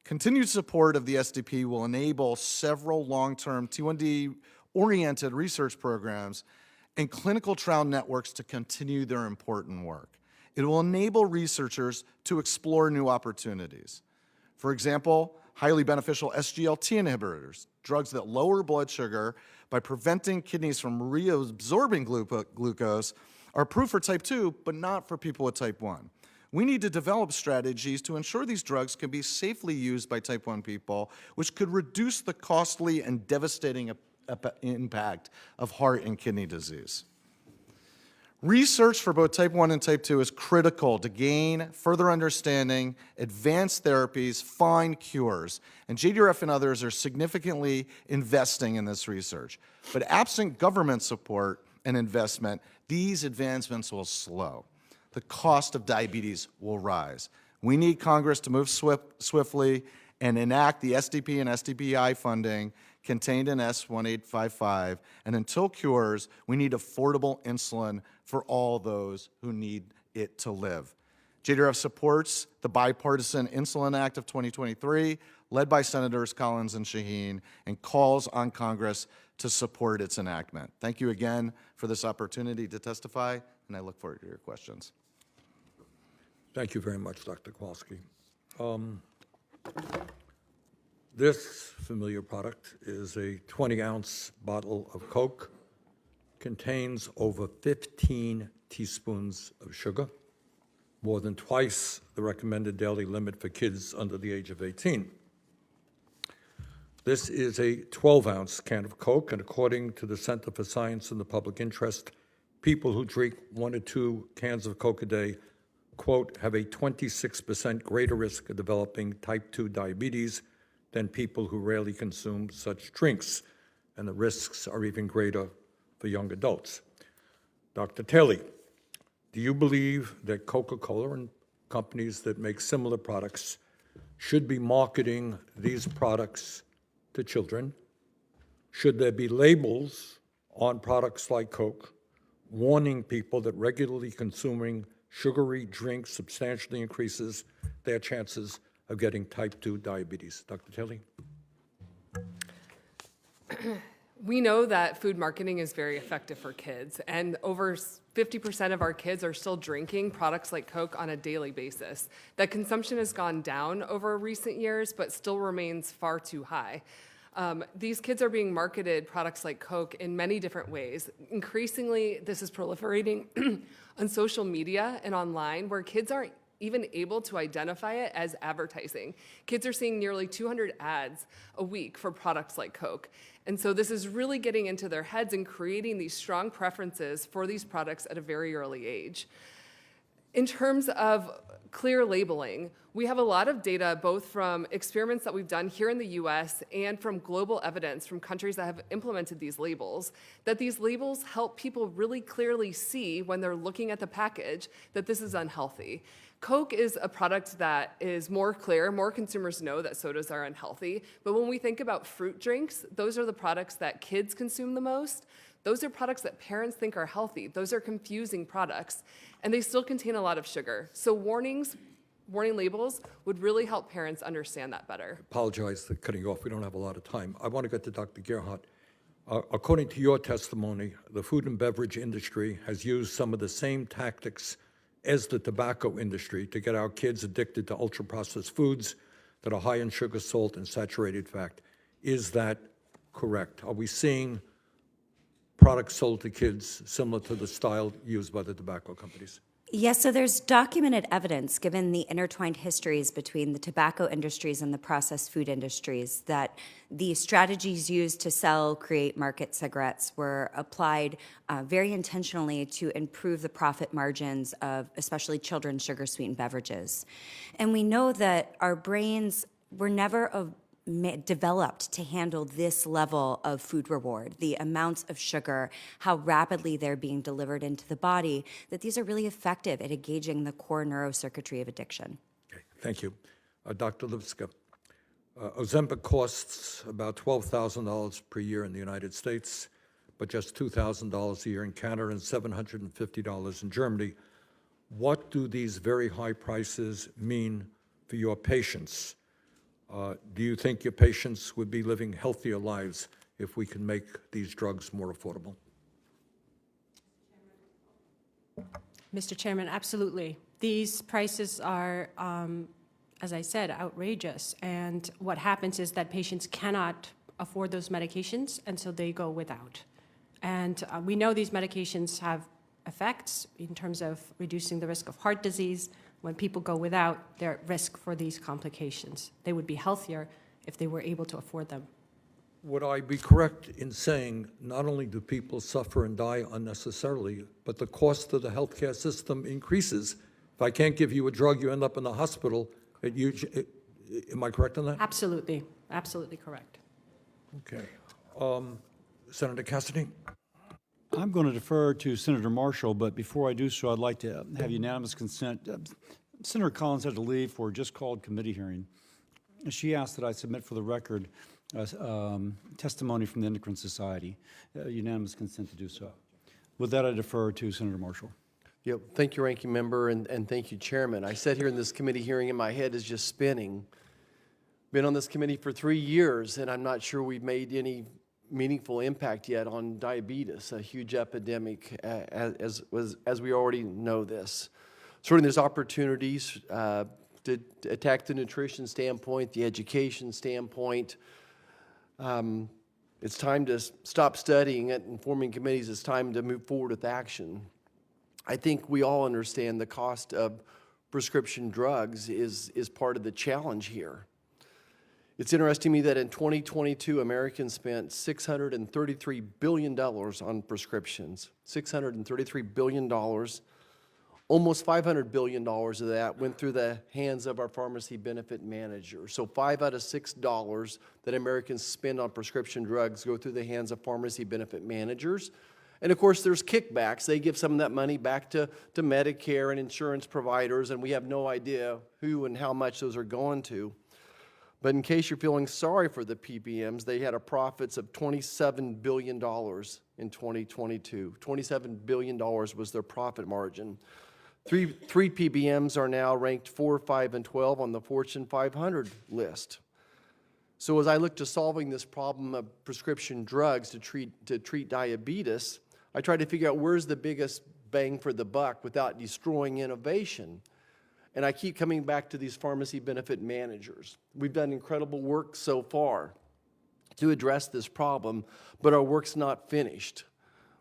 Continued support of the SDP will enable several long-term T1D-oriented research programs and clinical trial networks to continue their important work. It will enable researchers to explore new opportunities. For example, highly beneficial SGLT inhibitors, drugs that lower blood sugar by preventing kidneys from reabsorbing glucose, are approved for type 2, but not for people with type 1. We need to develop strategies to ensure these drugs can be safely used by type 1 people, which could reduce the costly and devastating impact of heart and kidney disease. Research for both type 1 and type 2 is critical to gain further understanding, advance therapies, find cures, and JDRF and others are significantly investing in this research. But absent government support and investment, these advancements will slow. The cost of diabetes will rise. We need Congress to move swiftly and enact the SDP and SDPI funding contained in S1855, and until cures, we need affordable insulin for all those who need it to live. JDRF supports the Bipartisan Insulin Act of 2023, led by Senators Collins and Shaheen, and calls on Congress to support its enactment. Thank you again for this opportunity to testify, and I look forward to your questions. Thank you very much, Dr. Kowalski. This familiar product is a 20-ounce bottle of Coke, contains over 15 teaspoons of sugar, more than twice the recommended daily limit for kids under the age of 18. This is a 12-ounce can of Coke, and according to the Center for Science and the Public Interest, people who drink 1 or 2 cans of Coke a day, quote, have a 26% greater risk of developing type 2 diabetes than people who rarely consume such drinks, and the risks are even greater for young adults. Dr. Taylor, do you believe that Coca-Cola and companies that make similar products should be marketing these products to children? Should there be labels on products like Coke warning people that regularly consuming sugary drinks substantially increases their chances of getting type 2 diabetes? Dr. Taylor? We know that food marketing is very effective for kids, and over 50% of our kids are still drinking products like Coke on a daily basis. That consumption has gone down over recent years, but still remains far too high. These kids are being marketed products like Coke in many different ways. Increasingly, this is proliferating on social media and online, where kids aren't even able to identify it as advertising. Kids are seeing nearly 200 ads a week for products like Coke. And so this is really getting into their heads and creating these strong preferences for these products at a very early age. In terms of clear labeling, we have a lot of data both from experiments that we've done here in the US and from global evidence from countries that have implemented these labels, that these labels help people really clearly see when they're looking at the package that this is unhealthy. Coke is a product that is more clear. More consumers know that sodas are unhealthy. But when we think about fruit drinks, those are the products that kids consume the most. Those are products that parents think are healthy. Those are confusing products, and they still contain a lot of sugar. So warning labels would really help parents understand that better. Apologize for cutting you off. We don't have a lot of time. I want to get to Dr. Gerhardt. According to your testimony, the food and beverage industry has used some of the same tactics as the tobacco industry to get our kids addicted to ultra-processed foods that are high in sugar, salt, and saturated fat. Is that correct? Are we seeing products sold to kids similar to the style used by the tobacco companies? Yes, so there's documented evidence, given the intertwined histories between the tobacco industries and the processed food industries, that the strategies used to sell, create, market cigarettes were applied very intentionally to improve the profit margins of especially children's sugar-sweetened beverages. And we know that our brains were never developed to handle this level of food reward, the amounts of sugar, how rapidly they're being delivered into the body, that these are really effective at engaging the core neurocircuitry of addiction. Okay, thank you. Dr. Lipska, Ozempic costs about $12,000 per year in the United States, but just $2,000 a year in Canada and $750 in Germany. What do these very high prices mean for your patients? Do you think your patients would be living healthier lives if we can make these drugs more affordable? Mr. Chairman, absolutely. These prices are, as I said, outrageous. And what happens is that patients cannot afford those medications, and so they go without. And we know these medications have effects in terms of reducing the risk of heart disease. When people go without, they're at risk for these complications. They would be healthier if they were able to afford them. Would I be correct in saying not only do people suffer and die unnecessarily, but the cost of the healthcare system increases? If I can't give you a drug, you end up in the hospital. Am I correct on that? Absolutely. Absolutely correct. Okay. Senator Cassidy? I'm going to defer to Senator Marshall, but before I do so, I'd like to have unanimous consent. Senator Collins had to leave for a just-called committee hearing. She asked that I submit for the record testimony from the Endocrine Society. Unanimous consent to do so. With that, I defer to Senator Marshall. Yep. Thank you, Ranking Member, and thank you, Chairman. I sat here in this committee hearing and my head is just spinning. Been on this committee for 3 years, and I'm not sure we've made any meaningful impact yet on diabetes, a huge epidemic, as we already know this. Certainly there's opportunities to attack the nutrition standpoint, the education standpoint. It's time to stop studying it and forming committees. It's time to move forward with action. I think we all understand the cost of prescription drugs is part of the challenge here. It's interesting to me that in 2022, Americans spent $633 billion on prescriptions. $633 billion. Almost $500 billion of that went through the hands of our pharmacy benefit managers. So 5 out of $6 that Americans spend on prescription drugs go through the hands of pharmacy benefit managers. And of course, there's kickbacks. They give some of that money back to Medicare and insurance providers, and we have no idea who and how much those are going to. But in case you're feeling sorry for the PBMs, they had a profits of $27 billion in 2022. $27 billion was their profit margin. Three PBMs are now ranked 4, 5, and 12 on the Fortune 500 list. So as I look to solving this problem of prescription drugs to treat diabetes, I try to figure out where's the biggest bang for the buck without destroying innovation. And I keep coming back to these pharmacy benefit managers. We've done incredible work so far to address this problem, but our work's not finished.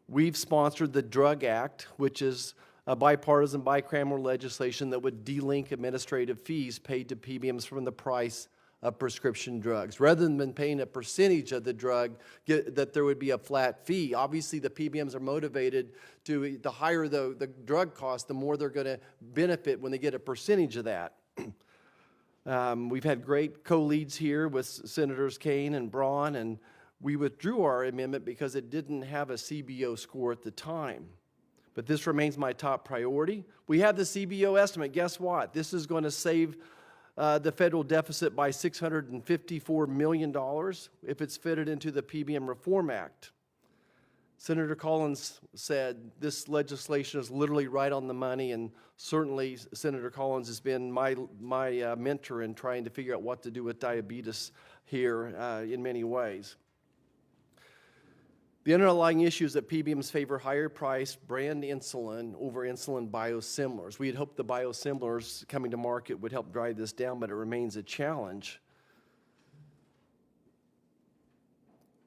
We've sponsored the Drug Act, which is a bipartisan, bicameral legislation that would delink administrative fees paid to PBMs from the price of prescription drugs. Rather than paying a percentage of the drug, that there would be a flat fee. Obviously, the PBMs are motivated to, the higher the drug cost, the more they're going to benefit when they get a percentage of that. We've had great co-leads here with Senators Kane and Braun, and we withdrew our amendment because it didn't have a CBO score at the time. But this remains my top priority. We have the CBO estimate. Guess what? This is going to save the federal deficit by $654 million if it's fitted into the PBM Reform Act. Senator Collins said this legislation is literally right on the money, and certainly Senator Collins has been my mentor in trying to figure out what to do with diabetes here in many ways. The underlying issue is that PBMs favor higher priced brand insulin over insulin biosimilars. We had hoped the biosimilars coming to market would help drive this down, but it remains a challenge.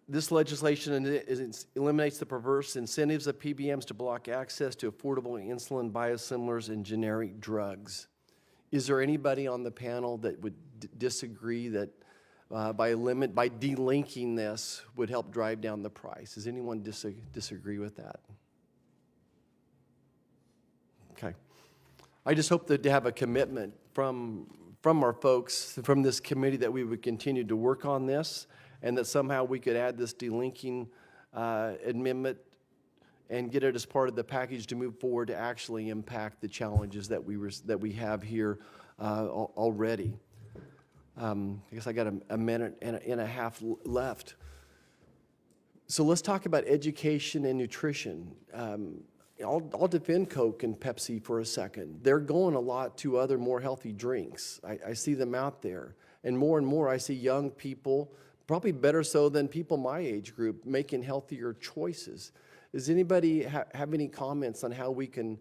This legislation eliminates the perverse incentives of PBMs to block access to affordable insulin biosimilars and generic drugs. Is there anybody on the panel that would disagree that by delinking this would help drive down the price? Does anyone disagree with that? Okay. I just hope that to have a commitment from our folks, from this committee, that we would continue to work on this, and that somehow we could add this delinking amendment and get it as part of the package to move forward to actually impact the challenges that we have here already. I guess I got a minute and a half left. So let's talk about education and nutrition. I'll defend Coke and Pepsi for a second. They're going a lot to other more healthy drinks. I see them out there. And more I see young people, probably better so than people my age group, making healthier choices. Does anybody have any comments on how we can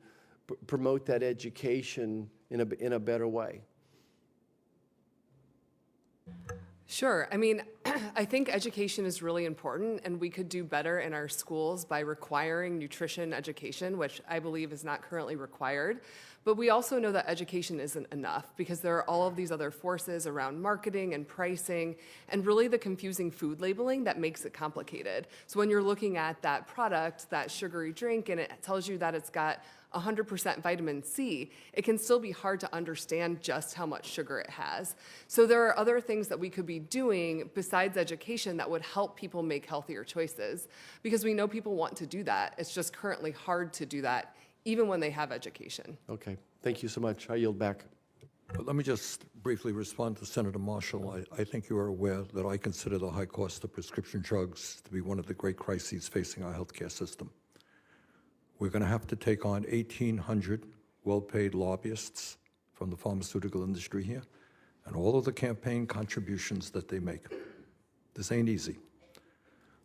promote that education in a better way? Sure. I mean, I think education is really important, and we could do better in our schools by requiring nutrition education, which I believe is not currently required. But we also know that education isn't enough because there are all of these other forces around marketing and pricing and really the confusing food labeling that makes it complicated. So when you're looking at that product, that sugary drink, and it tells you that it's got 100% vitamin C, it can still be hard to understand just how much sugar it has. So there are other things that we could be doing besides education that would help people make healthier choices, because we know people want to do that. It's just currently hard to do that, even when they have education. Okay, thank you so much. I yield back. But let me just briefly respond to Senator Marshall. I think you are aware that I consider the high cost of prescription drugs to be one of the great crises facing our healthcare system. We're going to have to take on 1,800 well-paid lobbyists from the pharmaceutical industry here and all of the campaign contributions that they make. This ain't easy.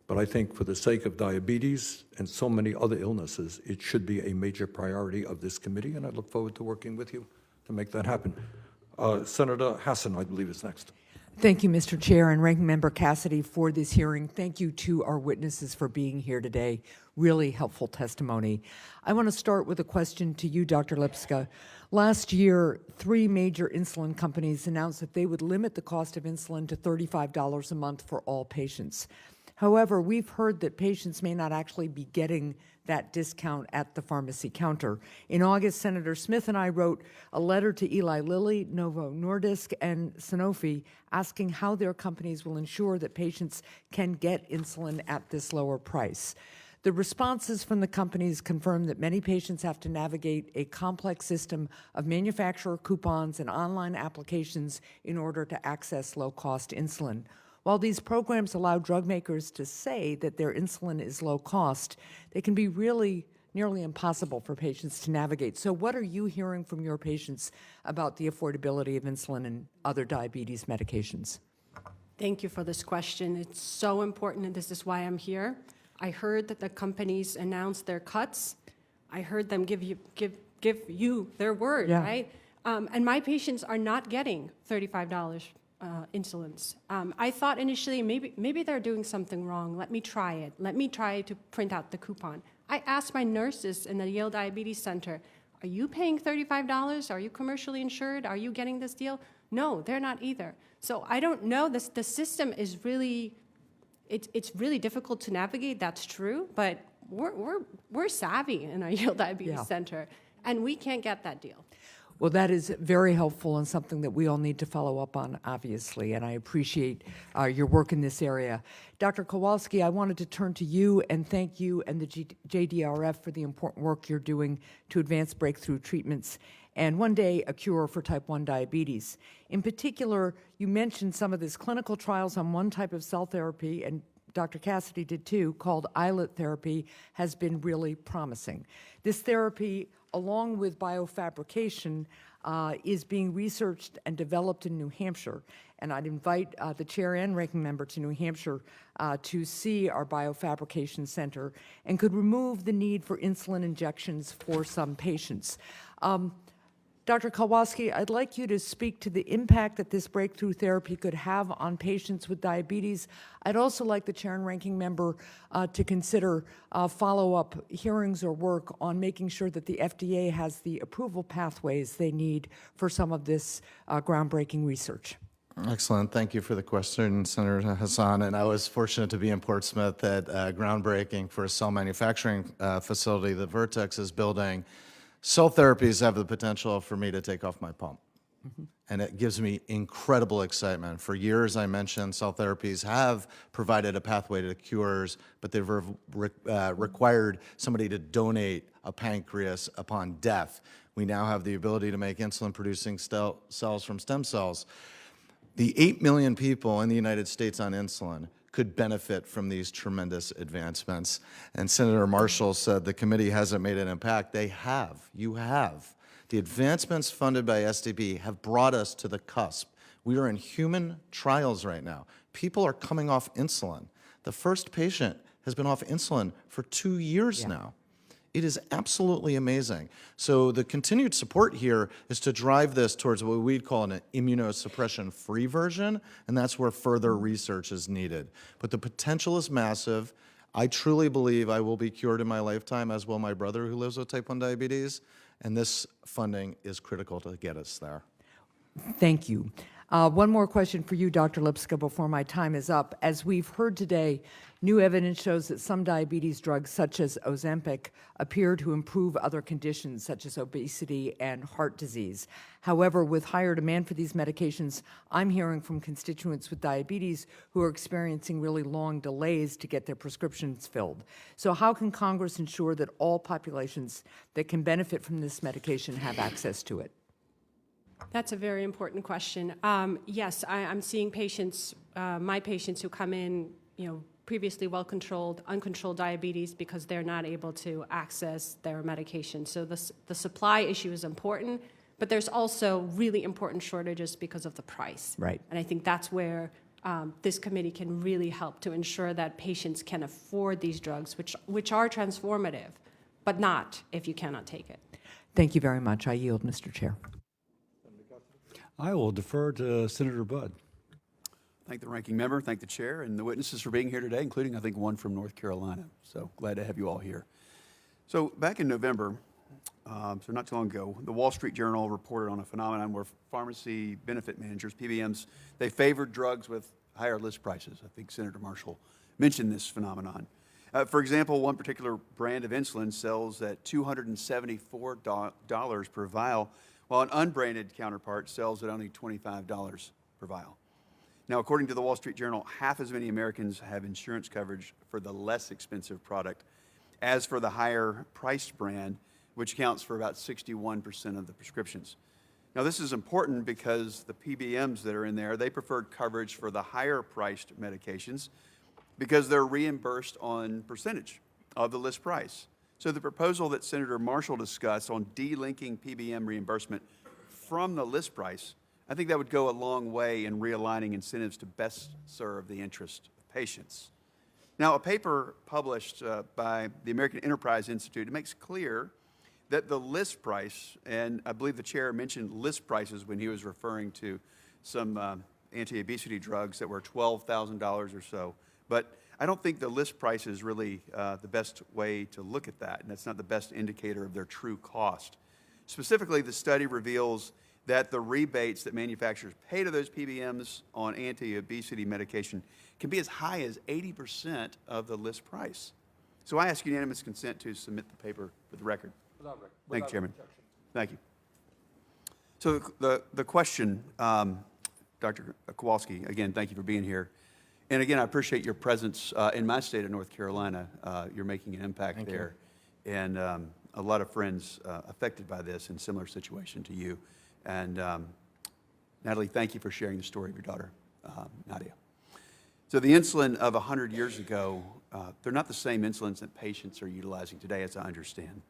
But I think for the sake of diabetes and so many other illnesses, it should be a major priority of this committee, and I look forward to working with you to make that happen. Senator Hassan, I believe, is next. Thank you, Mr. Chair and Ranking Member Cassidy, for this hearing. Thank you to our witnesses for being here today. Really helpful testimony. I want to start with a question to you, Dr. Lipska. Last year, 3 major insulin companies announced that they would limit the cost of insulin to $35 a month for all patients. However, we've heard that patients may not actually be getting that discount at the pharmacy counter. In August, Senator Smith and I wrote a letter to Eli Lilly, Novo Nordisk, and Sanofi asking how their companies will ensure that patients can get insulin at this lower price. The responses from the companies confirm that many patients have to navigate a complex system of manufacturer coupons and online applications in order to access low-cost insulin. While these programs allow drug makers to say that their insulin is low cost, they can be really nearly impossible for patients to navigate. So what are you hearing from your patients about the affordability of insulin and other diabetes medications? Thank you for this question. It's so important, and this is why I'm here. I heard that the companies announced their cuts. I heard them give you their word, Yeah. right? And my patients are not getting $35 insulins. I thought initially maybe they're doing something wrong. Let me try it. Let me try to print out the coupon. I asked my nurses in the Yale Diabetes Center, are you paying $35? Are you commercially insured? Are you getting this deal? No, they're not either. So I don't know. The system is really, it's really difficult to navigate. That's true, but we're savvy in our Yale Diabetes Center, and we can't get that deal. Well, that is very helpful and something that we all need to follow up on, obviously, and I appreciate your work in this area. Dr. Kowalski, I wanted to turn to you and thank you and the JDRF for the important work you're doing to advance breakthrough treatments and one day a cure for type 1 diabetes. In particular, you mentioned some of these clinical trials on one type of cell therapy, and Dr. Cassidy did too, called islet therapy, has been really promising. This therapy, along with biofabrication, is being researched and developed in New Hampshire. And I'd invite the chair and ranking member to New Hampshire to see our biofabrication center and could remove the need for insulin injections for some patients. Dr. Kowalski, I'd like you to speak to the impact that this breakthrough therapy could have on patients with diabetes. I'd also like the chair and ranking member to consider follow-up hearings or work on making sure that the FDA has the approval pathways they need for some of this groundbreaking research. Excellent. Thank you for the question, Senator Hassan. And I was fortunate to be in Portsmouth at groundbreaking for a cell manufacturing facility that Vertex is building. Cell therapies have the potential for me to take off my pump. And it gives me incredible excitement. For years, I mentioned cell therapies have provided a pathway to cures, but they've required somebody to donate a pancreas upon death. We now have the ability to make insulin-producing cells from stem cells. The 8 million people in the United States on insulin could benefit from these tremendous advancements. And Senator Marshall said the committee hasn't made an impact. They have. You have. The advancements funded by SDP have brought us to the cusp. We are in human trials right now. People are coming off insulin. The first patient has been off insulin for 2 years now. It is absolutely amazing. So the continued support here is to drive this towards what we'd call an immunosuppression-free version, and that's where further research is needed. But the potential is massive. I truly believe I will be cured in my lifetime, as will my brother who lives with type 1 diabetes, and this funding is critical to get us there. Thank you. One more question for you, Dr. Lipska, before my time is up. As we've heard today, new evidence shows that some diabetes drugs, such as Ozempic, appear to improve other conditions, such as obesity and heart disease. However, with higher demand for these medications, I'm hearing from constituents with diabetes who are experiencing really long delays to get their prescriptions filled. So how can Congress ensure that all populations that can benefit from this medication have access to it? That's a very important question. Yes, I'm seeing patients, my patients who come in, previously well-controlled, uncontrolled diabetes because they're not able to access their medication. So the supply issue is important, but there's also really important shortages because of the price. Right. And I think that's where this committee can really help to ensure that patients can afford these drugs, which are transformative, but not if you cannot take it. Thank you very much. I yield, Mr. Chair. I will defer to Senator Budd. Thank the ranking member, thank the chair, and the witnesses for being here today, including, I think, one from North Carolina. So glad to have you all here. So back in November, so not too long ago, the Wall Street Journal reported on a phenomenon where pharmacy benefit managers, PBMs, they favored drugs with higher list prices. I think Senator Marshall mentioned this phenomenon. For example, one particular brand of insulin sells at $274 per vial, while an unbranded counterpart sells at only $25 per vial. Now, according to the Wall Street Journal, half as many Americans have insurance coverage for the less expensive product as for the higher priced brand, which accounts for about 61% of the prescriptions. Now, this is important because the PBMs that are in there, they preferred coverage for the higher priced medications because they're reimbursed on percentage of the list price. So the proposal that Senator Marshall discussed on delinking PBM reimbursement from the list price, I think that would go a long way in realigning incentives to best serve the interest of patients. Now, a paper published by the American Enterprise Institute, it makes clear that the list price, and I believe the chair mentioned list prices when he was referring to some anti-obesity drugs that were $12,000 or so, but I don't think the list price is really the best way to look at that, and that's not the best indicator of their true cost. Specifically, the study reveals that the rebates that manufacturers pay to those PBMs on anti-obesity medication can be as high as 80% of the list price. So I ask unanimous consent to submit the paper for the record. Thank you, Chairman. Thank you. So the question, Dr. Kowalski, again, thank you for being here. And again, I appreciate your presence in my state of North Carolina. You're making an impact there. And a lot of friends affected by this in similar situation to you. And Natalie, thank you for sharing the story of your daughter, Nadia. So the insulin of 100 years ago, they're not the same insulins that patients are utilizing today, as I understand.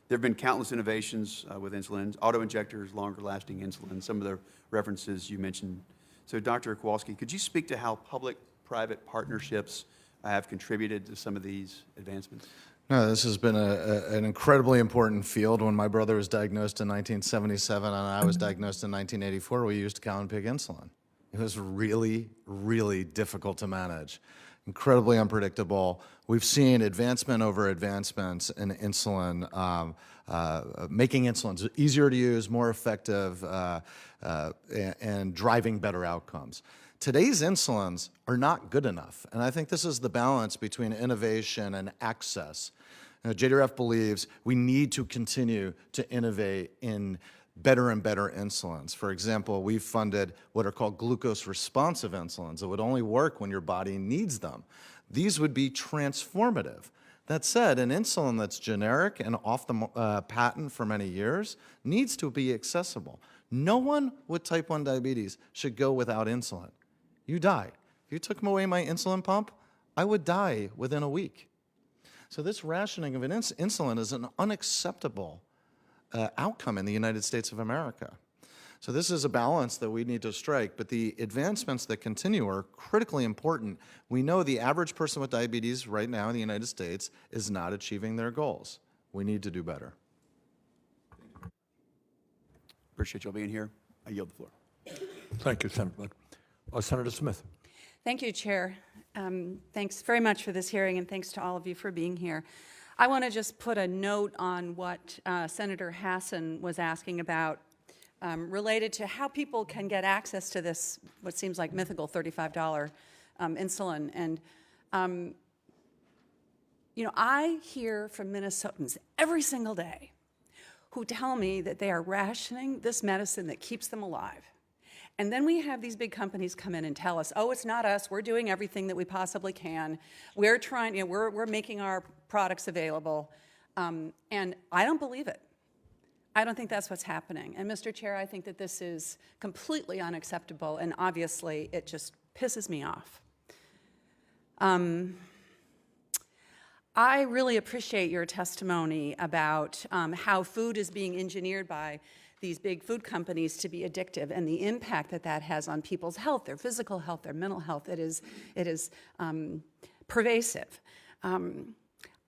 There have been countless innovations with insulins, auto-injectors, longer-lasting insulin, some of the references you mentioned. So Dr. Kowalski, could you speak to how public-private partnerships have contributed to some of these advancements? No, this has been an incredibly important field. When my brother was diagnosed in 1977 and I was diagnosed in 1984, we used cow and pig insulin. It was really, really difficult to manage, incredibly unpredictable. We've seen advancement over advancements in insulin, making insulins easier to use, more effective, and driving better outcomes. Today's insulins are not good enough, and I think this is the balance between innovation and access. JDRF believes we need to continue to innovate in better and better insulins. For example, we've funded what are called glucose-responsive insulins that would only work when your body needs them. These would be transformative. That said, an insulin that's generic and off the patent for many years needs to be accessible. No one with type 1 diabetes should go without insulin. You die. If you took away my insulin pump, I would die within a week. So this rationing of an insulin is an unacceptable outcome in the United States of America. So this is a balance that we need to strike, but the advancements that continue are critically important. We know the average person with diabetes right now in the United States is not achieving their goals. We need to do better. Appreciate you all being here. I yield the floor. Thank you, Senator Budd. Senator Smith. Thank you, Chair. Thanks very much for this hearing, and thanks to all of you for being here. I want to just put a note on what Senator Hassan was asking about related to how people can get access to this, what seems like mythical $35 insulin. And, you know, I hear from Minnesotans every single day who tell me that they are rationing this medicine that keeps them alive. And then we have these big companies come in and tell us, oh, it's not us. We're doing everything that we possibly can. We're trying, you know, we're making our products available. And I don't believe it. I don't think that's what's happening. And Mr. Chair, I think that this is completely unacceptable, and obviously it just pisses me off. I really appreciate your testimony about how food is being engineered by these big food companies to be addictive and the impact that that has on people's health, their physical health, their mental health. It is pervasive.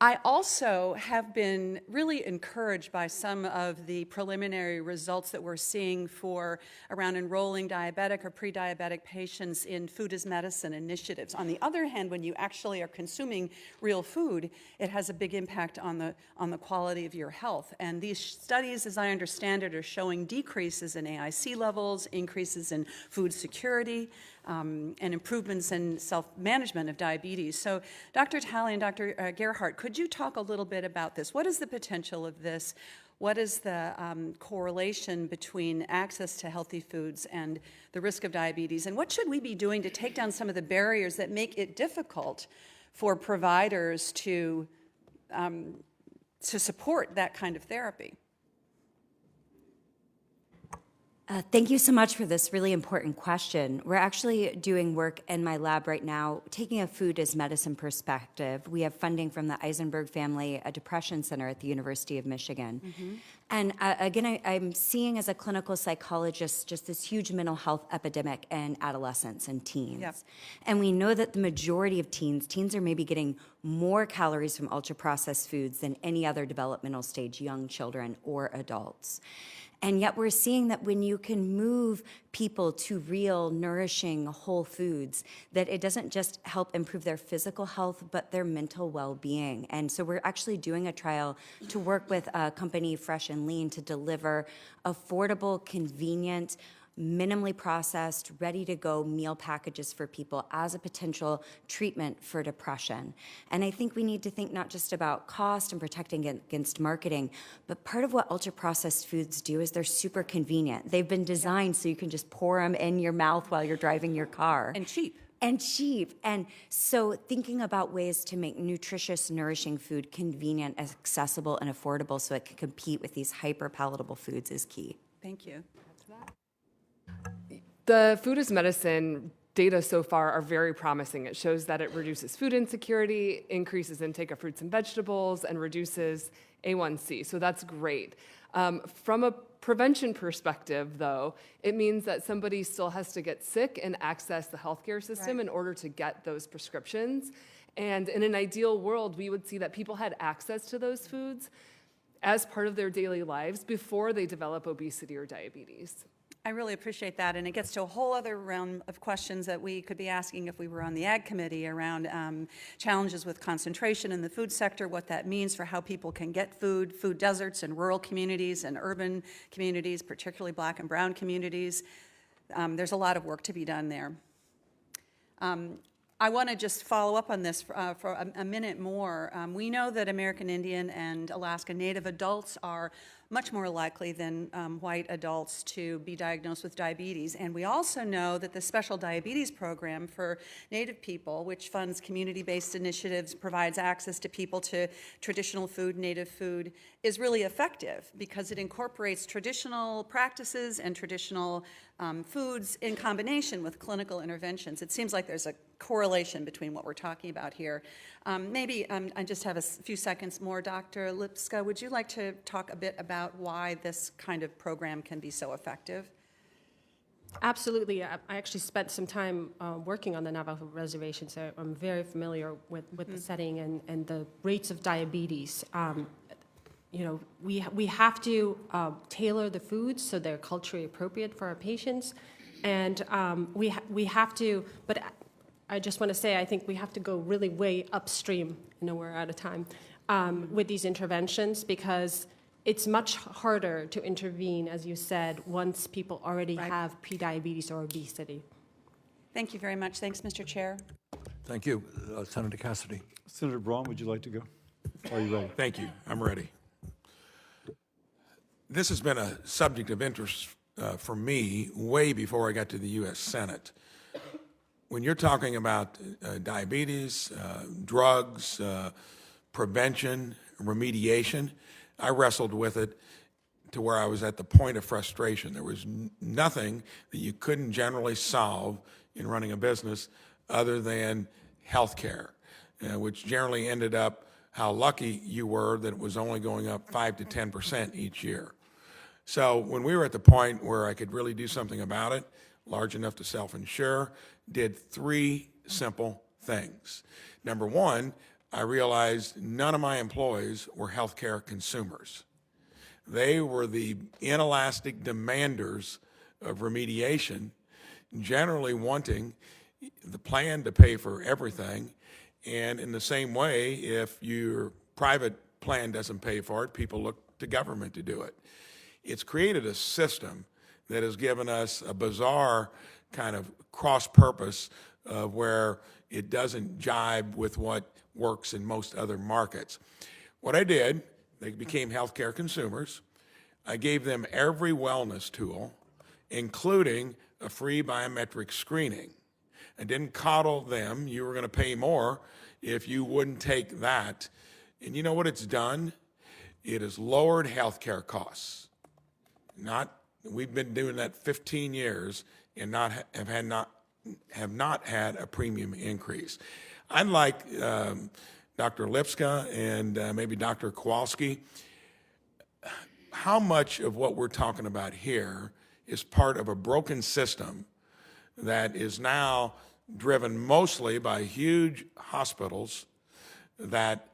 I also have been really encouraged by some of the preliminary results that we're seeing for around enrolling diabetic or pre-diabetic patients in food as medicine initiatives. On the other hand, when you actually are consuming real food, it has a big impact on the quality of your health. And these studies, as I understand it, are showing decreases in AIC levels, increases in food security, and improvements in self-management of diabetes. So Dr. Talley and Dr. Gerhardt, could you talk a little bit about this? What is the potential of this? What is the correlation between access to healthy foods and the risk of diabetes? And what should we be doing to take down some of the barriers that make it difficult for providers to support that kind of therapy? Thank you so much for this really important question. We're actually doing work in my lab right now, taking a food as medicine perspective. We have funding from the Eisenberg Family Depression Center at the University of Michigan. And again, I'm seeing as a clinical psychologist just this huge mental health epidemic in adolescents and teens. Yep. And we know that the majority of teens are maybe getting more calories from ultra-processed foods than any other developmental stage young children or adults. And yet we're seeing that when you can move people to real, nourishing, whole foods, that it doesn't just help improve their physical health, but their mental well-being. And so we're actually doing a trial to work with a company, Fresh and Lean, to deliver affordable, convenient, minimally processed, ready-to-go meal packages for people as a potential treatment for depression. And I think we need to think not just about cost and protecting against marketing, but part of what ultra-processed foods do is they're super convenient. They've been designed so you can just pour them in your mouth while you're driving your car. And cheap. And cheap. And so thinking about ways to make nutritious, nourishing food convenient, accessible, and affordable so it can compete with these hyper-palatable foods is key. Thank you. The food as medicine data so far are very promising. It shows that it reduces food insecurity, increases intake of fruits and vegetables, and reduces A1C. So that's great. From a prevention perspective, though, it means that somebody still has to get sick and access the healthcare system in order to get those prescriptions. And in an ideal world, we would see that people had access to those foods as part of their daily lives before they develop obesity or diabetes. I really appreciate that, and it gets to a whole other realm of questions that we could be asking if we were on the Ag Committee around challenges with concentration in the food sector, what that means for how people can get food deserts in rural communities and urban communities, particularly Black and brown communities. There's a lot of work to be done there. I want to just follow up on this for a minute more. We know that American Indian and Alaska Native adults are much more likely than white adults to be diagnosed with diabetes. And we also know that the Special Diabetes Program for Native people, which funds community-based initiatives, provides access to people to traditional food, native food, is really effective because it incorporates traditional practices and traditional foods in combination with clinical interventions. It seems like there's a correlation between what we're talking about here. Maybe I just have a few seconds more. Dr. Lipska, would you like to talk a bit about why this kind of program can be so effective? Absolutely. I actually spent some time working on the Navajo reservation, so I'm very familiar with the setting and the rates of diabetes. We have to tailor the foods so they're culturally appropriate for our patients, and we have to. But I just want to say I think we have to go really way upstream. I know we're out of time with these interventions because it's much harder to intervene, as you said, once people already have prediabetes or obesity. Thank you very much. Thanks, Mr. Chair. Thank you. Senator Cassidy. Senator Braun, would you like to go? Are you ready? Thank you. I'm ready. This has been a subject of interest for me way before I got to the U.S. Senate. When you're talking about diabetes, drugs, prevention, remediation, I wrestled with it to where I was at the point of frustration. There was nothing that you couldn't generally solve in running a business other than health care, which generally ended up how lucky you were that it was only going up 5 to 10% each year. So when we were at the point where I could really do something about it, large enough to self-insure, did three simple things. Number one, I realized none of my employees were healthcare consumers. They were the inelastic demanders of remediation, generally wanting the plan to pay for everything. And in the same way, if your private plan doesn't pay for it, people look to government to do it. It's created a system that has given us a bizarre kind of cross-purpose where it doesn't jibe with what works in most other markets. What I did, they became healthcare consumers. I gave them every wellness tool, including a free biometric screening. I didn't coddle them. You were going to pay more if you wouldn't take that. And you know what it's done? It has lowered healthcare costs. We've been doing that 15 years and have not had a premium increase. I'd like Dr. Lipska and maybe Dr. Kowalski, how much of what we're talking about here is part of a broken system that is now driven mostly by huge hospitals that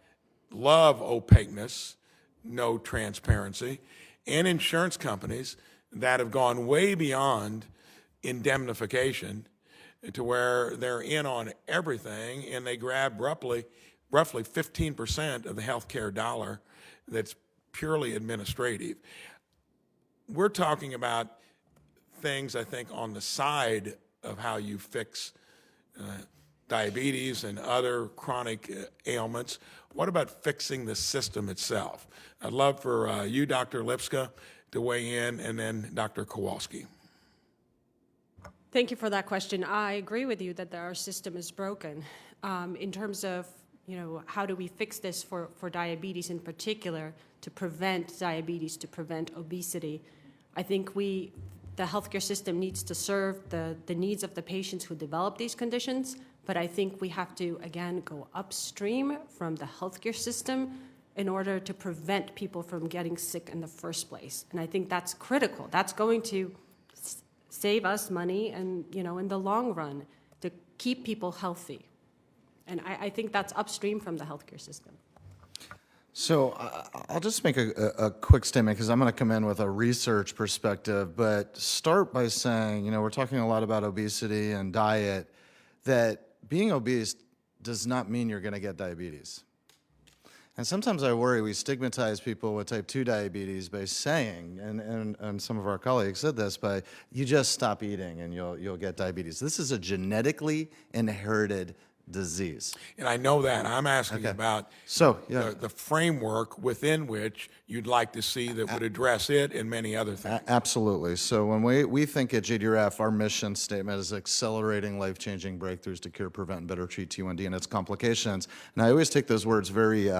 love opaqueness, no transparency, and insurance companies that have gone way beyond indemnification to where they're in on everything and they grab roughly 15% of the healthcare dollar that's purely administrative. We're talking about things, I think, on the side of how you fix diabetes and other chronic ailments. What about fixing the system itself? I'd love for you, Dr. Lipska, to weigh in, and then Dr. Kowalski. Thank you for that question. I agree with you that our system is broken. In terms of, how do we fix this for diabetes in particular, to prevent diabetes, to prevent obesity, I think the healthcare system needs to serve the needs of the patients who develop these conditions, but I think we have to, again, go upstream from the healthcare system in order to prevent people from getting sick in the first place. And I think that's critical. That's going to save us money and, in the long run, to keep people healthy. And I think that's upstream from the healthcare system. So I'll just make a quick statement because I'm going to come in with a research perspective, but start by saying, we're talking a lot about obesity and diet, that being obese does not mean you're going to get diabetes. And sometimes I worry we stigmatize people with type 2 diabetes by saying, and some of our colleagues said this, by you just stop eating and you'll get diabetes. This is a genetically inherited disease. And I know that. I'm asking about the framework within which you'd like to see that would address it and many other things. Absolutely. So when we think at JDRF, our mission statement is accelerating life-changing breakthroughs to cure, prevent, and better treat T1D and its complications. And I always take those words very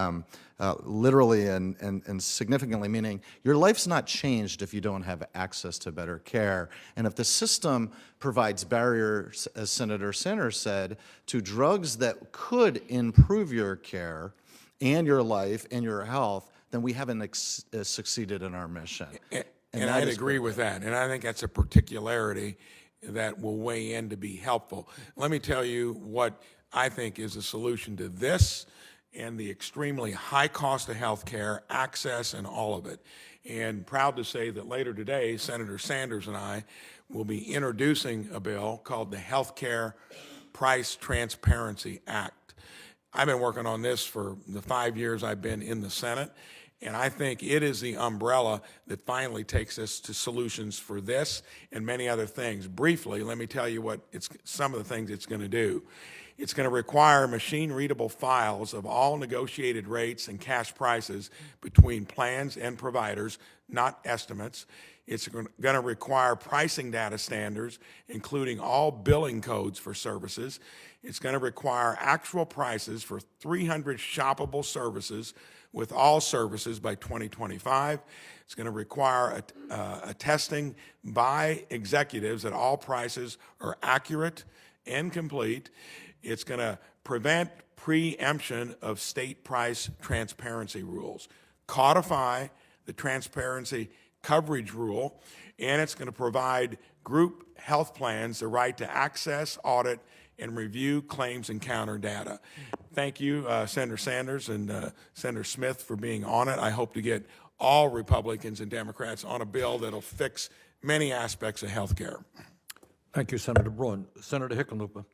literally and significantly, meaning your life's not changed if you don't have access to better care. And if the system provides barriers, as Senator Sanders said, to drugs that could improve your care and your life and your health, then we haven't succeeded in our mission. And I'd agree with that. And I think that's a particularity that will weigh in to be helpful. Let me tell you what I think is a solution to this and the extremely high cost of health care, access, and all of it. And proud to say that later today, Senator Sanders and I will be introducing a bill called the Healthcare Price Transparency Act. I've been working on this for the 5 years I've been in the Senate, and I think it is the umbrella that finally takes us to solutions for this and many other things. Briefly, let me tell you some of the things it's going to do. It's going to require machine-readable files of all negotiated rates and cash prices between plans and providers, not estimates. It's going to require pricing data standards, including all billing codes for services. It's going to require actual prices for 300 shoppable services with all services by 2025. It's going to require a testing by executives that all prices are accurate and complete. It's going to prevent preemption of state price transparency rules, codify the transparency coverage rule, and it's going to provide group health plans the right to access, audit, and review claims and counter data. Thank you, Senator Sanders and Senator Smith, for being on it. I hope to get all Republicans and Democrats on a bill that'll fix many aspects of health care. Thank you, Senator Braun. Senator Hickenlooper.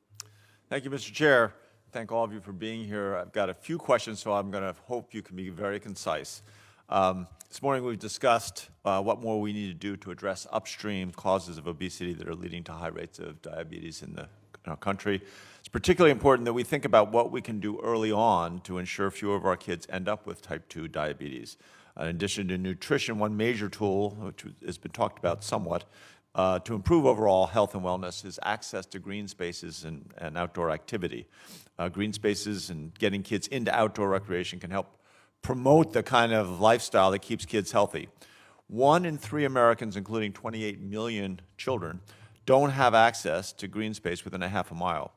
Thank you, Mr. Chair. Thank all of you for being here. I've got a few questions, so I'm going to hope you can be very concise. This morning we've discussed what more we need to do to address upstream causes of obesity that are leading to high rates of diabetes in our country. It's particularly important that we think about what we can do early on to ensure fewer of our kids end up with type 2 diabetes. In addition to nutrition, one major tool, which has been talked about somewhat, to improve overall health and wellness is access to green spaces and outdoor activity. Green spaces and getting kids into outdoor recreation can help promote the kind of lifestyle that keeps kids healthy. 1 in 3 Americans, including 28 million children, don't have access to green space within a half a mile.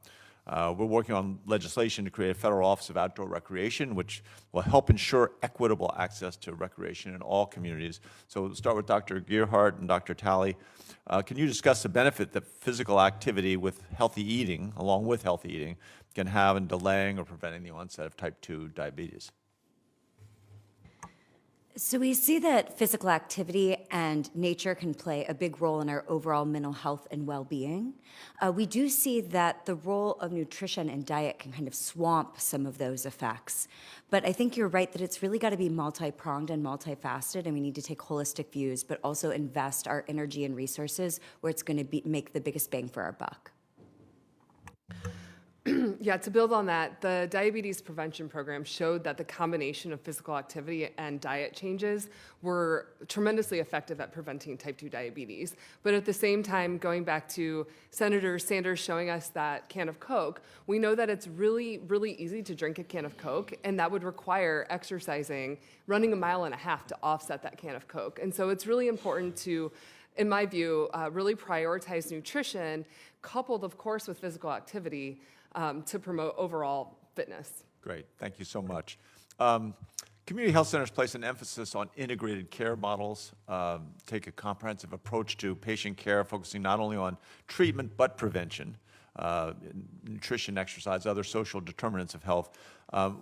We're working on legislation to create a federal office of outdoor recreation, which will help ensure equitable access to recreation in all communities. So we'll start with Dr. Gearhart and Dr. Talley. Can you discuss the benefit that physical activity with healthy eating, along with healthy eating, can have in delaying or preventing the onset of type 2 diabetes? So we see that physical activity and nature can play a big role in our overall mental health and well-being. We do see that the role of nutrition and diet can kind of swamp some of those effects. But I think you're right that it's really got to be multi-pronged and multifaceted, and we need to take holistic views, but also invest our energy and resources where it's going to make the biggest bang for our buck. Yeah, to build on that, the diabetes prevention program showed that the combination of physical activity and diet changes were tremendously effective at preventing type 2 diabetes. But at the same time, going back to Senator Sanders showing us that can of Coke, we know that it's really, really easy to drink a can of Coke, and that would require exercising, running 1.5 miles to offset that can of Coke. And so it's really important to, in my view, really prioritize nutrition, coupled, of course, with physical activity, to promote overall fitness. Great, thank you so much. Community health centers place an emphasis on integrated care models, take a comprehensive approach to patient care, focusing not only on treatment but prevention, nutrition, exercise, other social determinants of health.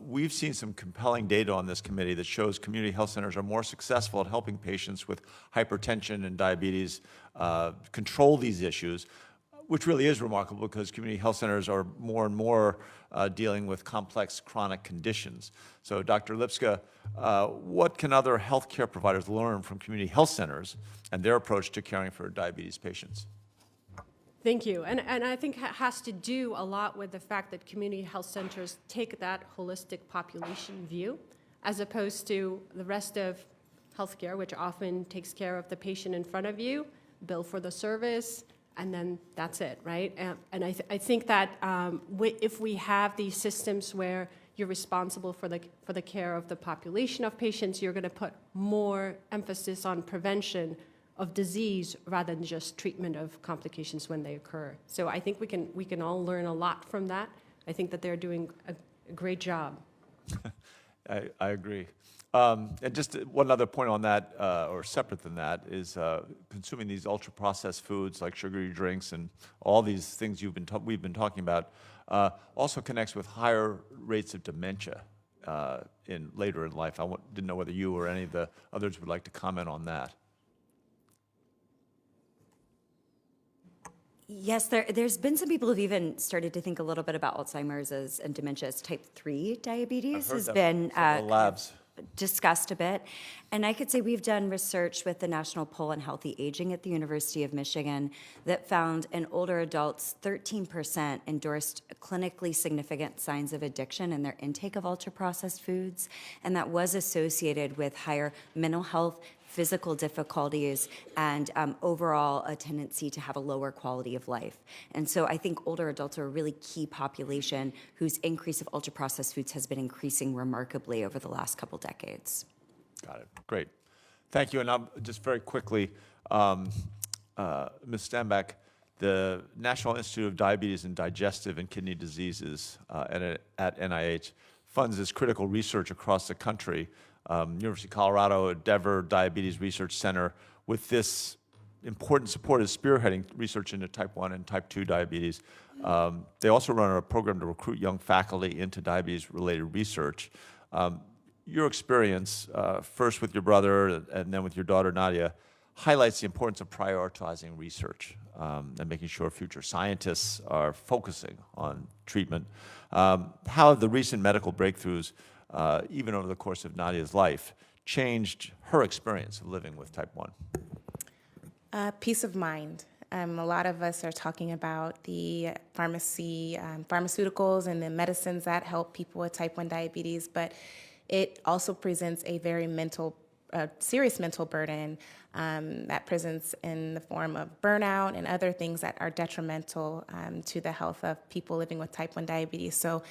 We've seen some compelling data on this committee that shows community health centers are more successful at helping patients with hypertension and diabetes control these issues, which really is remarkable because community health centers are more and more dealing with complex chronic conditions. So Dr. Lipska, what can other healthcare providers learn from community health centers and their approach to caring for diabetes patients? Thank you. And I think it has to do a lot with the fact that community health centers take that holistic population view as opposed to the rest of healthcare, which often takes care of the patient in front of you, bill for the service, and then that's it, right? And I think that if we have these systems where you're responsible for the care of the population of patients, you're going to put more emphasis on prevention of disease rather than just treatment of complications when they occur. So I think we can all learn a lot from that. I think that they're doing a great job. I agree. And just one other point on that, or separate than that, is consuming these ultra-processed foods like sugary drinks and all these things we've been talking about also connects with higher rates of dementia later in life. Didn't know whether you or any of the others would like to comment on that. Yes, there's been some people who've even started to think a little bit about Alzheimer's and dementia as type 3 diabetes has been labs discussed a bit. And I could say we've done research with the National Poll on Healthy Aging at the University of Michigan that found in older adults, 13% endorsed clinically significant signs of addiction in their intake of ultra-processed foods, and that was associated with higher mental health, physical difficulties, and overall a tendency to have a lower quality of life. And so I think older adults are a really key population whose increase of ultra-processed foods has been increasing remarkably over the last couple decades. Got it. Great. Thank you. And I'll just very quickly, Ms. Stenbeck, the National Institute of Diabetes and Digestive and Kidney Diseases at NIH funds this critical research across the country. University of Colorado, Denver Diabetes Research Center with this important support is spearheading research into type 1 and type 2 diabetes. They also run a program to recruit young faculty into diabetes-related research. Your experience, first with your brother and then with your daughter Nadia, highlights the importance of prioritizing research and making sure future scientists are focusing on treatment. How have the recent medical breakthroughs, even over the course of Nadia's life, changed her experience of living with type 1? Peace of mind. A lot of us are talking about the pharmaceuticals and the medicines that help people with type 1 diabetes, but it also presents a very serious mental burden that presents in the form of burnout and other things that are detrimental to the health of people living with type 1 diabetes. So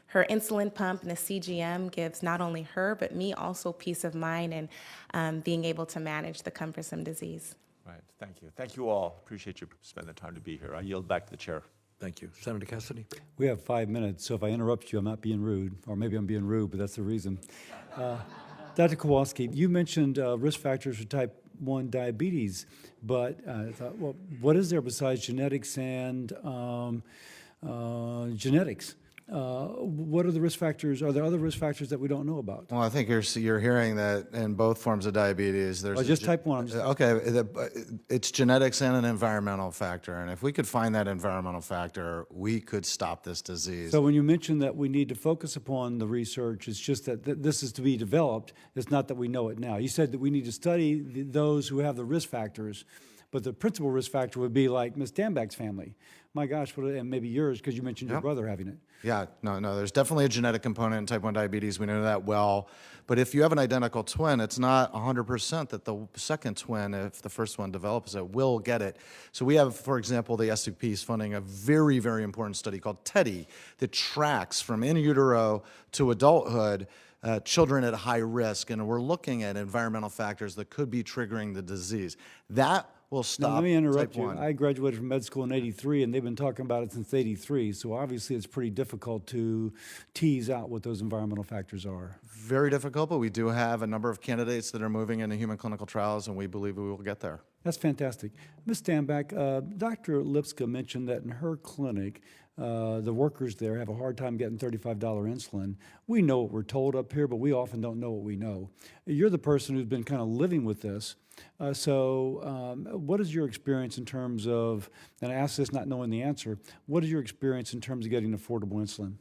her insulin pump and the CGM gives not only her, but me also peace of mind and being able to manage the cumbersome disease. Right, thank you. Thank you all. Appreciate you spending the time to be here. I yield back to the chair. Thank you. Senator Cassidy? We have 5 minutes, so if I interrupt you, I'm not being rude, or maybe I'm being rude, but that's the reason. Dr. Kowalski, you mentioned risk factors for type 1 diabetes, but I thought, well, what is there besides genetics and genetics? What are the risk factors? Are there other risk factors that we don't know about? Well, I think you're hearing that in both forms of diabetes, there's Just type 1. Okay, it's genetics and an environmental factor, and if we could find that environmental factor, we could stop this disease. So when you mention that we need to focus upon the research, it's just that this is to be developed. It's not that we know it now. You said that we need to study those who have the risk factors, but the principal risk factor would be like Ms. Dambach's family. My gosh, and maybe yours, because you mentioned your brother having it. Yeah, no, there's definitely a genetic component in type 1 diabetes. We know that well. But if you have an identical twin, it's not 100% that the second twin, if the first one develops it, will get it. So we have, for example, the SUP is funding a very, very important study called TEDDY that tracks from in utero to adulthood children at high risk. And we're looking at environmental factors that could be triggering the disease. That will stop. Now, let me interrupt type you. 1. I graduated from med school in '83, and they've been talking about it since '83. So obviously, it's pretty difficult to tease out what those environmental factors are. Very difficult, but we do have a number of candidates that are moving into human clinical trials, and we believe we will get there. That's fantastic. Ms. Stambach, Dr. Lipska mentioned that in her clinic, the workers there have a hard time getting $35 insulin. We know what we're told up here, but we often don't know what we know. You're the person who's been kind of living with this. So what is your experience in terms of, and I ask this not knowing the answer, what is your experience in terms of getting affordable insulin?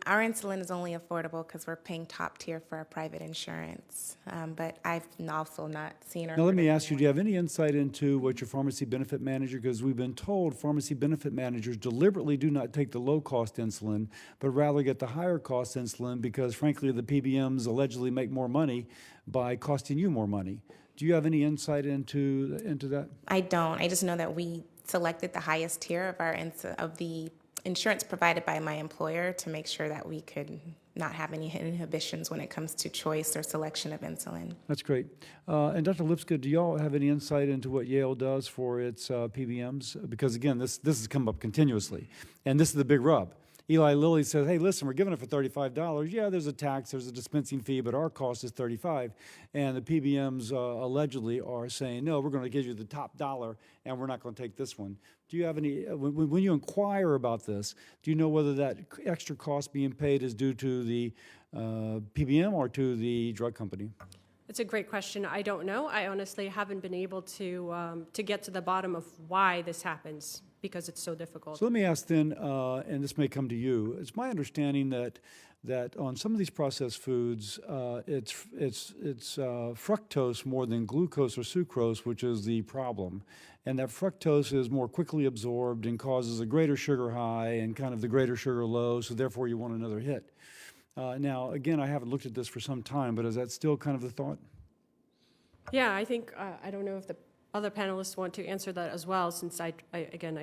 Our insulin is only affordable because we're paying top tier for our private insurance, but I've also not seen or Now let heard me of ask you, do you have any insight into what your pharmacy benefit manager, because we've been told pharmacy benefit managers deliberately do not take the low-cost insulin, but rather get the higher-cost insulin because, frankly, the PBMs allegedly make more money by costing you more money. Do you have any insight into that? I don't. I just know that we selected the highest tier of of the insurance provided by my employer to make sure that we could not have any inhibitions when it comes to choice or selection of insulin. That's great. And Dr. Lipska, do y'all have any insight into what Yale does for its PBMs? Because again, this has come up continuously, and this is the big rub. Eli Lilly says, hey, listen, we're giving it for $35. Yeah, there's a tax, there's a dispensing fee, but our cost is $35. And the PBMs allegedly are saying, no, we're going to give you the top dollar, and we're not going to take this one. Do you have any, when you inquire about this, do you know whether that extra cost being paid is due to the PBM or to the drug company? It's a great question. I don't know. I honestly haven't been able to get to the bottom of why this happens because it's so difficult. So let me ask then, and this may come to you. It's my understanding that on some of these processed foods, it's fructose more than glucose or sucrose, which is the problem. And that fructose is more quickly absorbed and causes a greater sugar high and kind of the greater sugar low, so therefore you want another hit. Now, again, I haven't looked at this for some time, but is that still kind of the thought? Yeah, I think, I don't know if the other panelists want to answer that as well, since I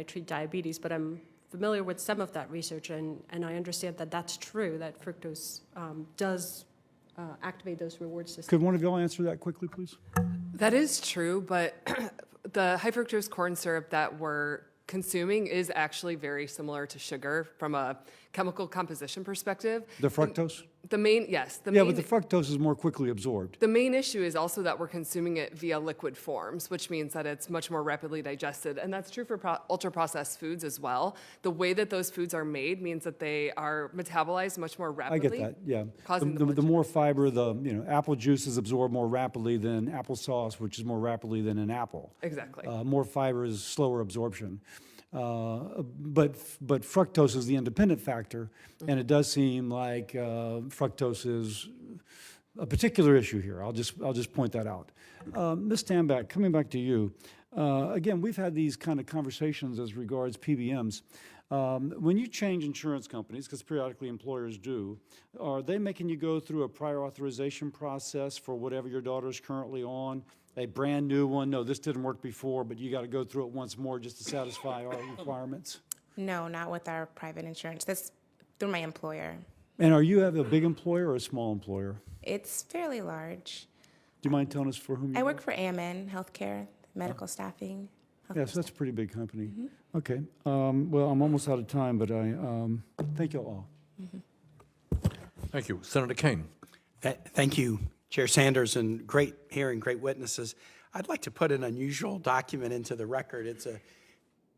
treat diabetes, but I'm familiar with some of that research, and I understand that that's true, that fructose does activate those reward systems. Could one of y'all answer that quickly, please? That is true, but the high fructose corn syrup that we're consuming is actually very similar to sugar from a chemical composition perspective. The fructose? Yes. Yeah, but the fructose is more quickly absorbed. The main issue is also that we're consuming it via liquid forms, which means that it's much more rapidly digested. And that's true for ultra-processed foods as well. The way that those foods are made means that they are metabolized much more I rapidly. get that, yeah. Causing The more fiber, apple juice is absorbed more rapidly than applesauce, which is more rapidly than an apple. Exactly. More fiber is slower absorption. But fructose is the independent factor, and it does seem like fructose is a particular issue here. I'll just point that out. Ms. Stambach, coming back to you, again, we've had these kind of conversations as regards PBMs. When you change insurance companies, because periodically employers do, are they making you go through a prior authorization process for whatever your daughter is currently on? A brand new one? No, this didn't work before, but you got to go through it once more just to satisfy our requirements? No, not with our private insurance. That's through my employer. And you have a big employer or a small employer? It's fairly large. Do you mind telling us for whom you I work for AMN Healthcare, medical staffing. Yes, that's a pretty big company. Okay. Well, I'm almost out of time, but I thank you all. Thank you. Senator Kane. Thank you, Chair Sanders, and great hearing, great witnesses. I'd like to put an unusual document into the record. It's a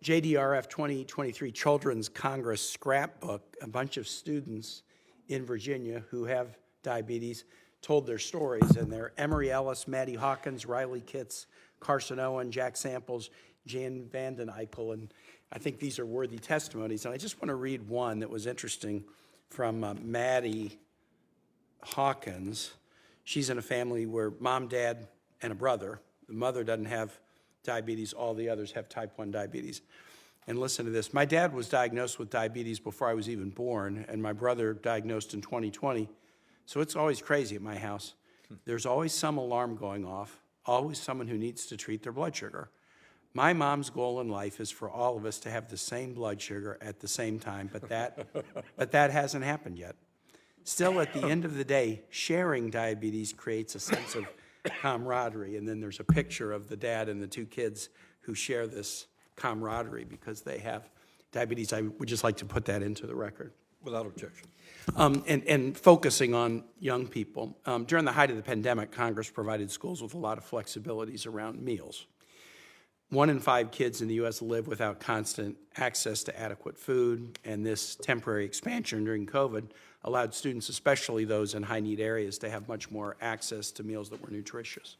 JDRF 2023 Children's Congress scrapbook. A bunch of students in Virginia who have diabetes told their stories, and they're Emery Ellis, Maddie Hawkins, Riley Kitts, Carson Owen, Jack Samples, Jan Vanden Eykel, and I think these are worthy testimonies. And I just want to read one that was interesting from Maddie Hawkins. She's in a family where mom, dad, and a brother. The mother doesn't have diabetes. All the others have type 1 diabetes. And listen to this. My dad was diagnosed with diabetes before I was even born, and my brother diagnosed in 2020. So it's always crazy at my house. There's always some alarm going off, always someone who needs to treat their blood sugar. My mom's goal in life is for all of us to have the same blood sugar at the same time, but that hasn't happened yet. Still, at the end of the day, sharing diabetes creates a sense of camaraderie, and then there's a picture of the dad and the two kids who share this camaraderie because they have diabetes. I would just like to put that into the record. Without objection. And focusing on young people. During the height of the pandemic, Congress provided schools with a lot of flexibilities around meals. 1 in 5 kids in the U.S. live without constant access to adequate food, and this temporary expansion during COVID allowed students, especially those in high-need areas, to have much more access to meals that were nutritious.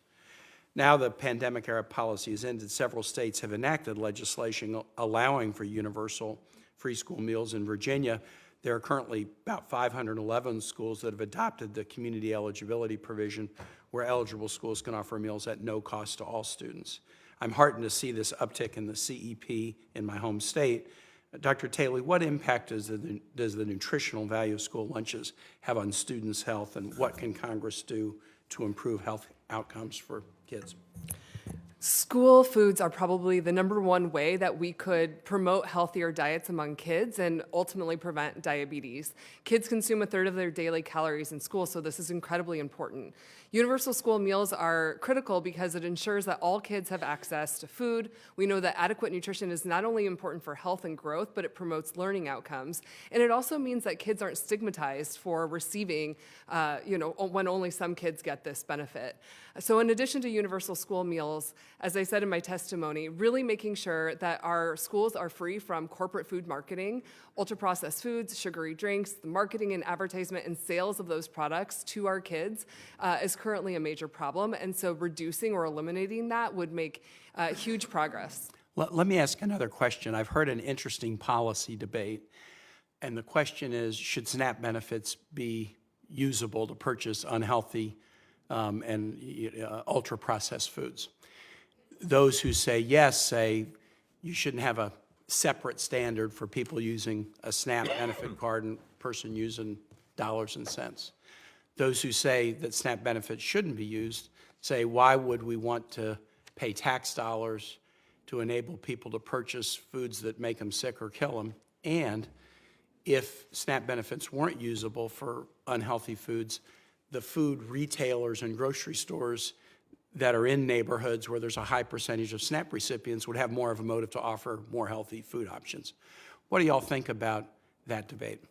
Now the pandemic-era policy has ended. Several states have enacted legislation allowing for universal free school meals. In Virginia, there are currently about 511 schools that have adopted the community eligibility provision where eligible schools can offer meals at no cost to all students. I'm heartened to see this uptick in the CEP in my home state. Dr. Taylor, what impact does the nutritional value of school lunches have on students' health, and what can Congress do to improve health outcomes for kids? School foods are probably the #1 way that we could promote healthier diets among kids and ultimately prevent diabetes. Kids consume 1/3 of their daily calories in school, so this is incredibly important. Universal school meals are critical because it ensures that all kids have access to food. We know that adequate nutrition is not only important for health and growth, but it promotes learning outcomes. And it also means that kids aren't stigmatized for receiving, when only some kids get this benefit. So in addition to universal school meals, as I said in my testimony, really making sure that our schools are free from corporate food marketing, ultra-processed foods, sugary drinks, the marketing and advertisement and sales of those products to our kids is currently a major problem. And so reducing or eliminating that would make huge progress. Let me ask another question. I've heard an interesting policy debate, and the question is, should SNAP benefits be usable to purchase unhealthy and ultra-processed foods? Those who say yes say you shouldn't have a separate standard for people using a SNAP benefit card and person using dollars and cents. Those who say that SNAP benefits shouldn't be used say, why would we want to pay tax dollars to enable people to purchase foods that make them sick or kill them? And if SNAP benefits weren't usable for unhealthy foods, the food retailers and grocery stores that are in neighborhoods where there's a high percentage of SNAP recipients would have more of a motive to offer more healthy food options. What do y'all think about that debate?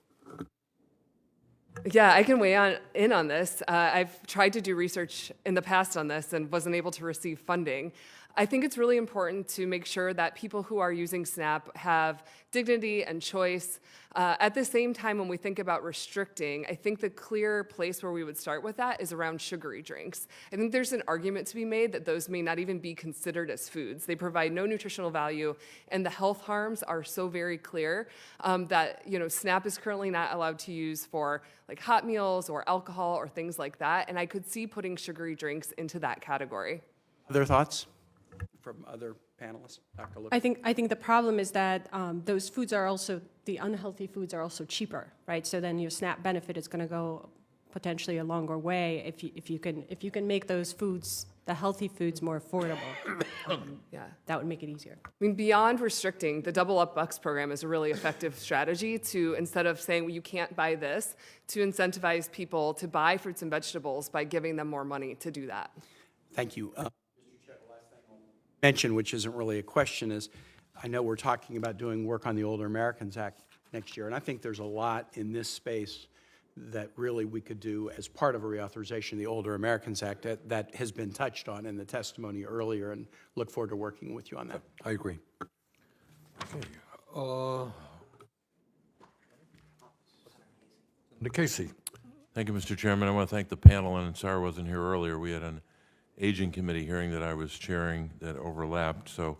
Yeah, I can weigh in on this. I've tried to do research in the past on this and wasn't able to receive funding. I think it's really important to make sure that people who are using SNAP have dignity and choice. At the same time, when we think about restricting, I think the clear place where we would start with that is around sugary drinks. I think there's an argument to be made that those may not even be considered as foods. They provide no nutritional value, and the health harms are so very clear that SNAP is currently not allowed to use for like hot meals or alcohol or things like that. And I could see putting sugary drinks into that category. Other thoughts from other panelists? Dr. Lipka? I think the problem is that those foods are also, the unhealthy foods are also cheaper, right? So then your SNAP benefit is going to go potentially a longer way if you can make those foods, the healthy foods, more affordable. Yeah. That would make it easier. I mean, beyond restricting, the Double Up Bucks program is a really effective strategy to, instead of saying, well, you can't buy this, to incentivize people to buy fruits and vegetables by giving them more money to do that. Thank you. Mr. Chair, the last thing I'll mention, which isn't really a question, is I know we're talking about doing work on the Older Americans Act next year, and I think there's a lot in this space that really we could do as part of a reauthorization of the Older Americans Act that has been touched on in the testimony earlier, and look forward to working with you on that. I agree. Okay. Senator Casey. Thank you, Mr. Chairman. I want to thank the panel, and Sarah wasn't here earlier. We had an Aging Committee hearing that I was chairing that overlapped, so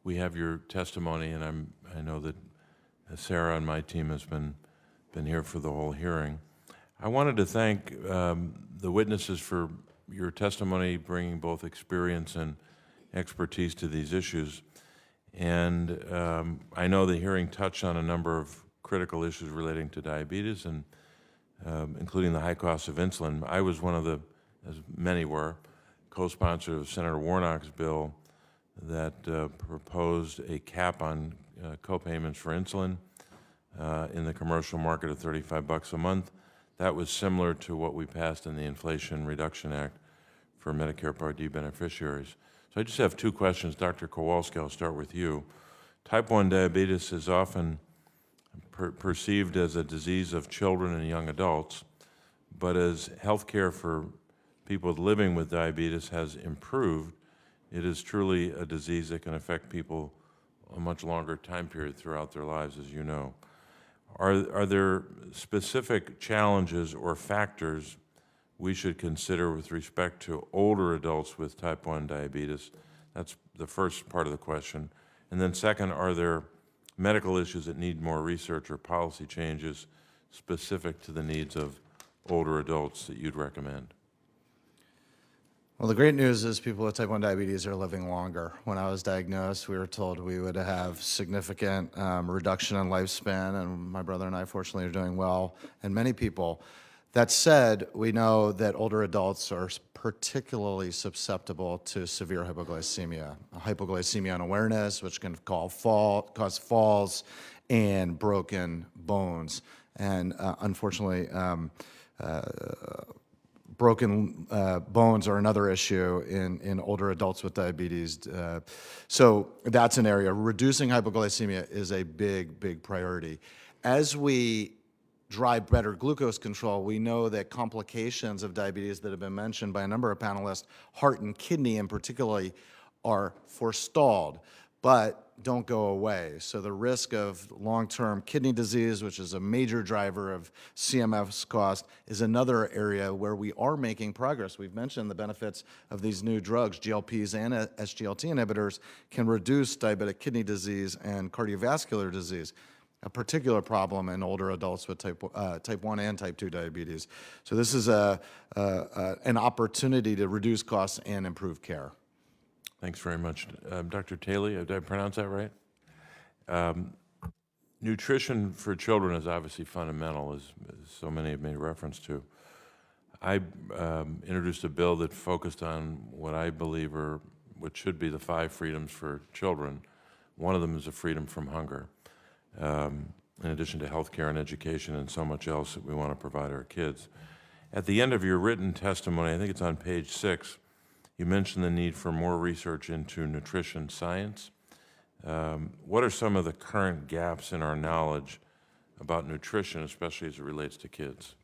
we have your testimony, and I know that Sarah and my team has been here for the whole hearing. I wanted to thank the witnesses for your testimony, bringing both experience and expertise to these issues. And I know the hearing touched on a number of critical issues relating to diabetes, and including the high cost of insulin. I was one of the, as many were, co-sponsor of Senator Warnock's bill that proposed a cap on co-payments for insulin in the commercial market of $35 a month. That was similar to what we passed in the Inflation Reduction Act for Medicare Part D beneficiaries. So I just have two questions. Dr. Kowalski, I'll start with you. Type 1 diabetes is often perceived as a disease of children and young adults, but as healthcare for people living with diabetes has improved, it is truly a disease that can affect people a much longer time period throughout their lives, as you know. Are there specific challenges or factors we should consider with respect to older adults with type 1 diabetes? That's the first part of the question. And then second, are there medical issues that need more research or policy changes specific to the needs of older adults that you'd recommend? Well, the great news is people with type 1 diabetes are living longer. When I was diagnosed, we were told we would have significant reduction in lifespan, and my brother and I, fortunately, are doing well, and many people. That said, we know that older adults are particularly susceptible to severe hypoglycemia unawareness, which can cause falls and broken bones. And unfortunately, broken bones are another issue in older adults with diabetes. So that's an area. Reducing hypoglycemia is a big, big priority. As we drive better glucose control, we know that complications of diabetes that have been mentioned by a number of panelists, heart and kidney in particular, are forestalled, but don't go away. So the risk of long-term kidney disease, which is a major driver of CMS cost, is another area where we are making progress. We've mentioned the benefits of these new drugs, GLPs and SGLT inhibitors, can reduce diabetic kidney disease and cardiovascular disease, a particular problem in older adults with type 1 and type 2 diabetes. So this is an opportunity to reduce costs and improve care. Thanks very much. Dr. Taylor, did I pronounce that right? Nutrition for children is obviously fundamental, as so many have made reference to. I introduced a bill that focused on what I believe are what should be the 5 freedoms for children. One of them is a freedom from hunger, in addition to health care and education and so much else that we want to provide our kids. At the end of your written testimony, I think it's on page 6, you mentioned the need for more research into nutrition science. What are some of the current gaps in our knowledge about nutrition, especially as it relates to kids?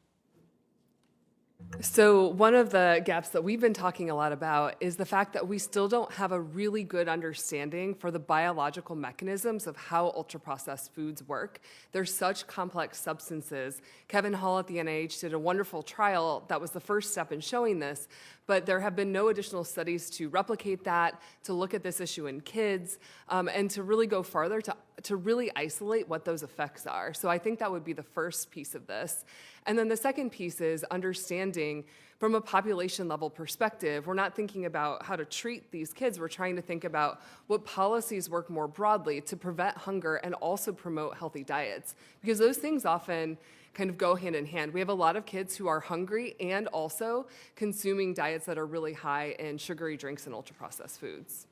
So one of the gaps that we've been talking a lot about is the fact that we still don't have a really good understanding for the biological mechanisms of how ultra-processed foods work. They're such complex substances. Kevin Hall at the NIH did a wonderful trial that was the first step in showing this, but there have been no additional studies to replicate that, to look at this issue in kids, and to really go farther to really isolate what those effects are. So I think that would be the first piece of this. And then the second piece is understanding from a population level perspective. We're not thinking about how to treat these kids. We're trying to think about what policies work more broadly to prevent hunger and also promote healthy diets, because those things often kind of go hand in hand. We have a lot of kids who are hungry and also consuming diets that are really high in sugary drinks and ultra-processed foods.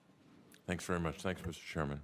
Thanks very much. Thanks, Mr. Chairman.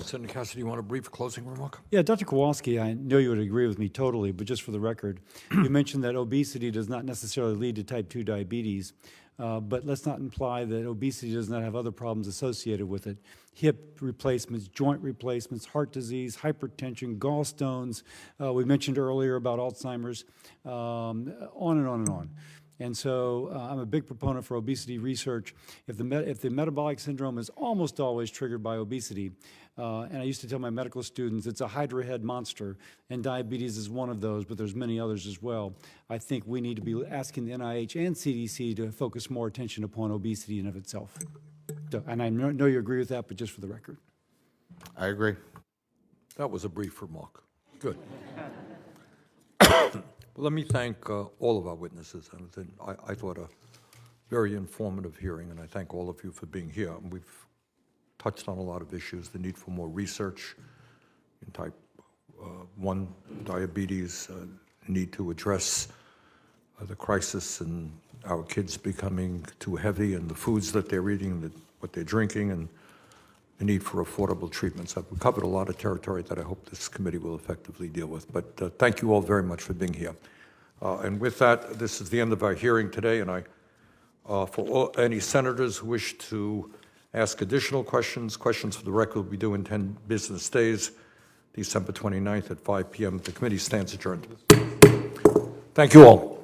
Senator Cassidy, you want a brief closing remark? Yeah, Dr. Kowalski, I know you would agree with me totally, but just for the record, you mentioned that obesity does not necessarily lead to type 2 diabetes, but let's not imply that obesity does not have other problems associated with it. Hip replacements, joint replacements, heart disease, hypertension, gallstones. We mentioned earlier about Alzheimer's, on and on and on. And so I'm a big proponent for obesity research. If the metabolic syndrome is almost always triggered by obesity, and I used to tell my medical students it's a hydra head monster, and diabetes is one of those, but there's many others as well. I think we need to be asking the NIH and CDC to focus more attention upon obesity in of itself. So, and I know you agree with that, but just for the record. I agree. That was a brief remark. Good. Well, let me thank all of our witnesses. I thought a very informative hearing, and I thank all of you for being here. And we've touched on a lot of issues, the need for more research in type 1 diabetes, need to address the crisis in our kids becoming too heavy and the foods that they're eating, what they're drinking, and the need for affordable treatments. I've covered a lot of territory that I hope this committee will effectively deal with. But thank you all very much for being here. And with that, this is the end of our hearing today. And any senators who wish to ask additional questions for the record will be due in 10 business days, December 29th at 5 p.m. The committee stands adjourned. Thank you all.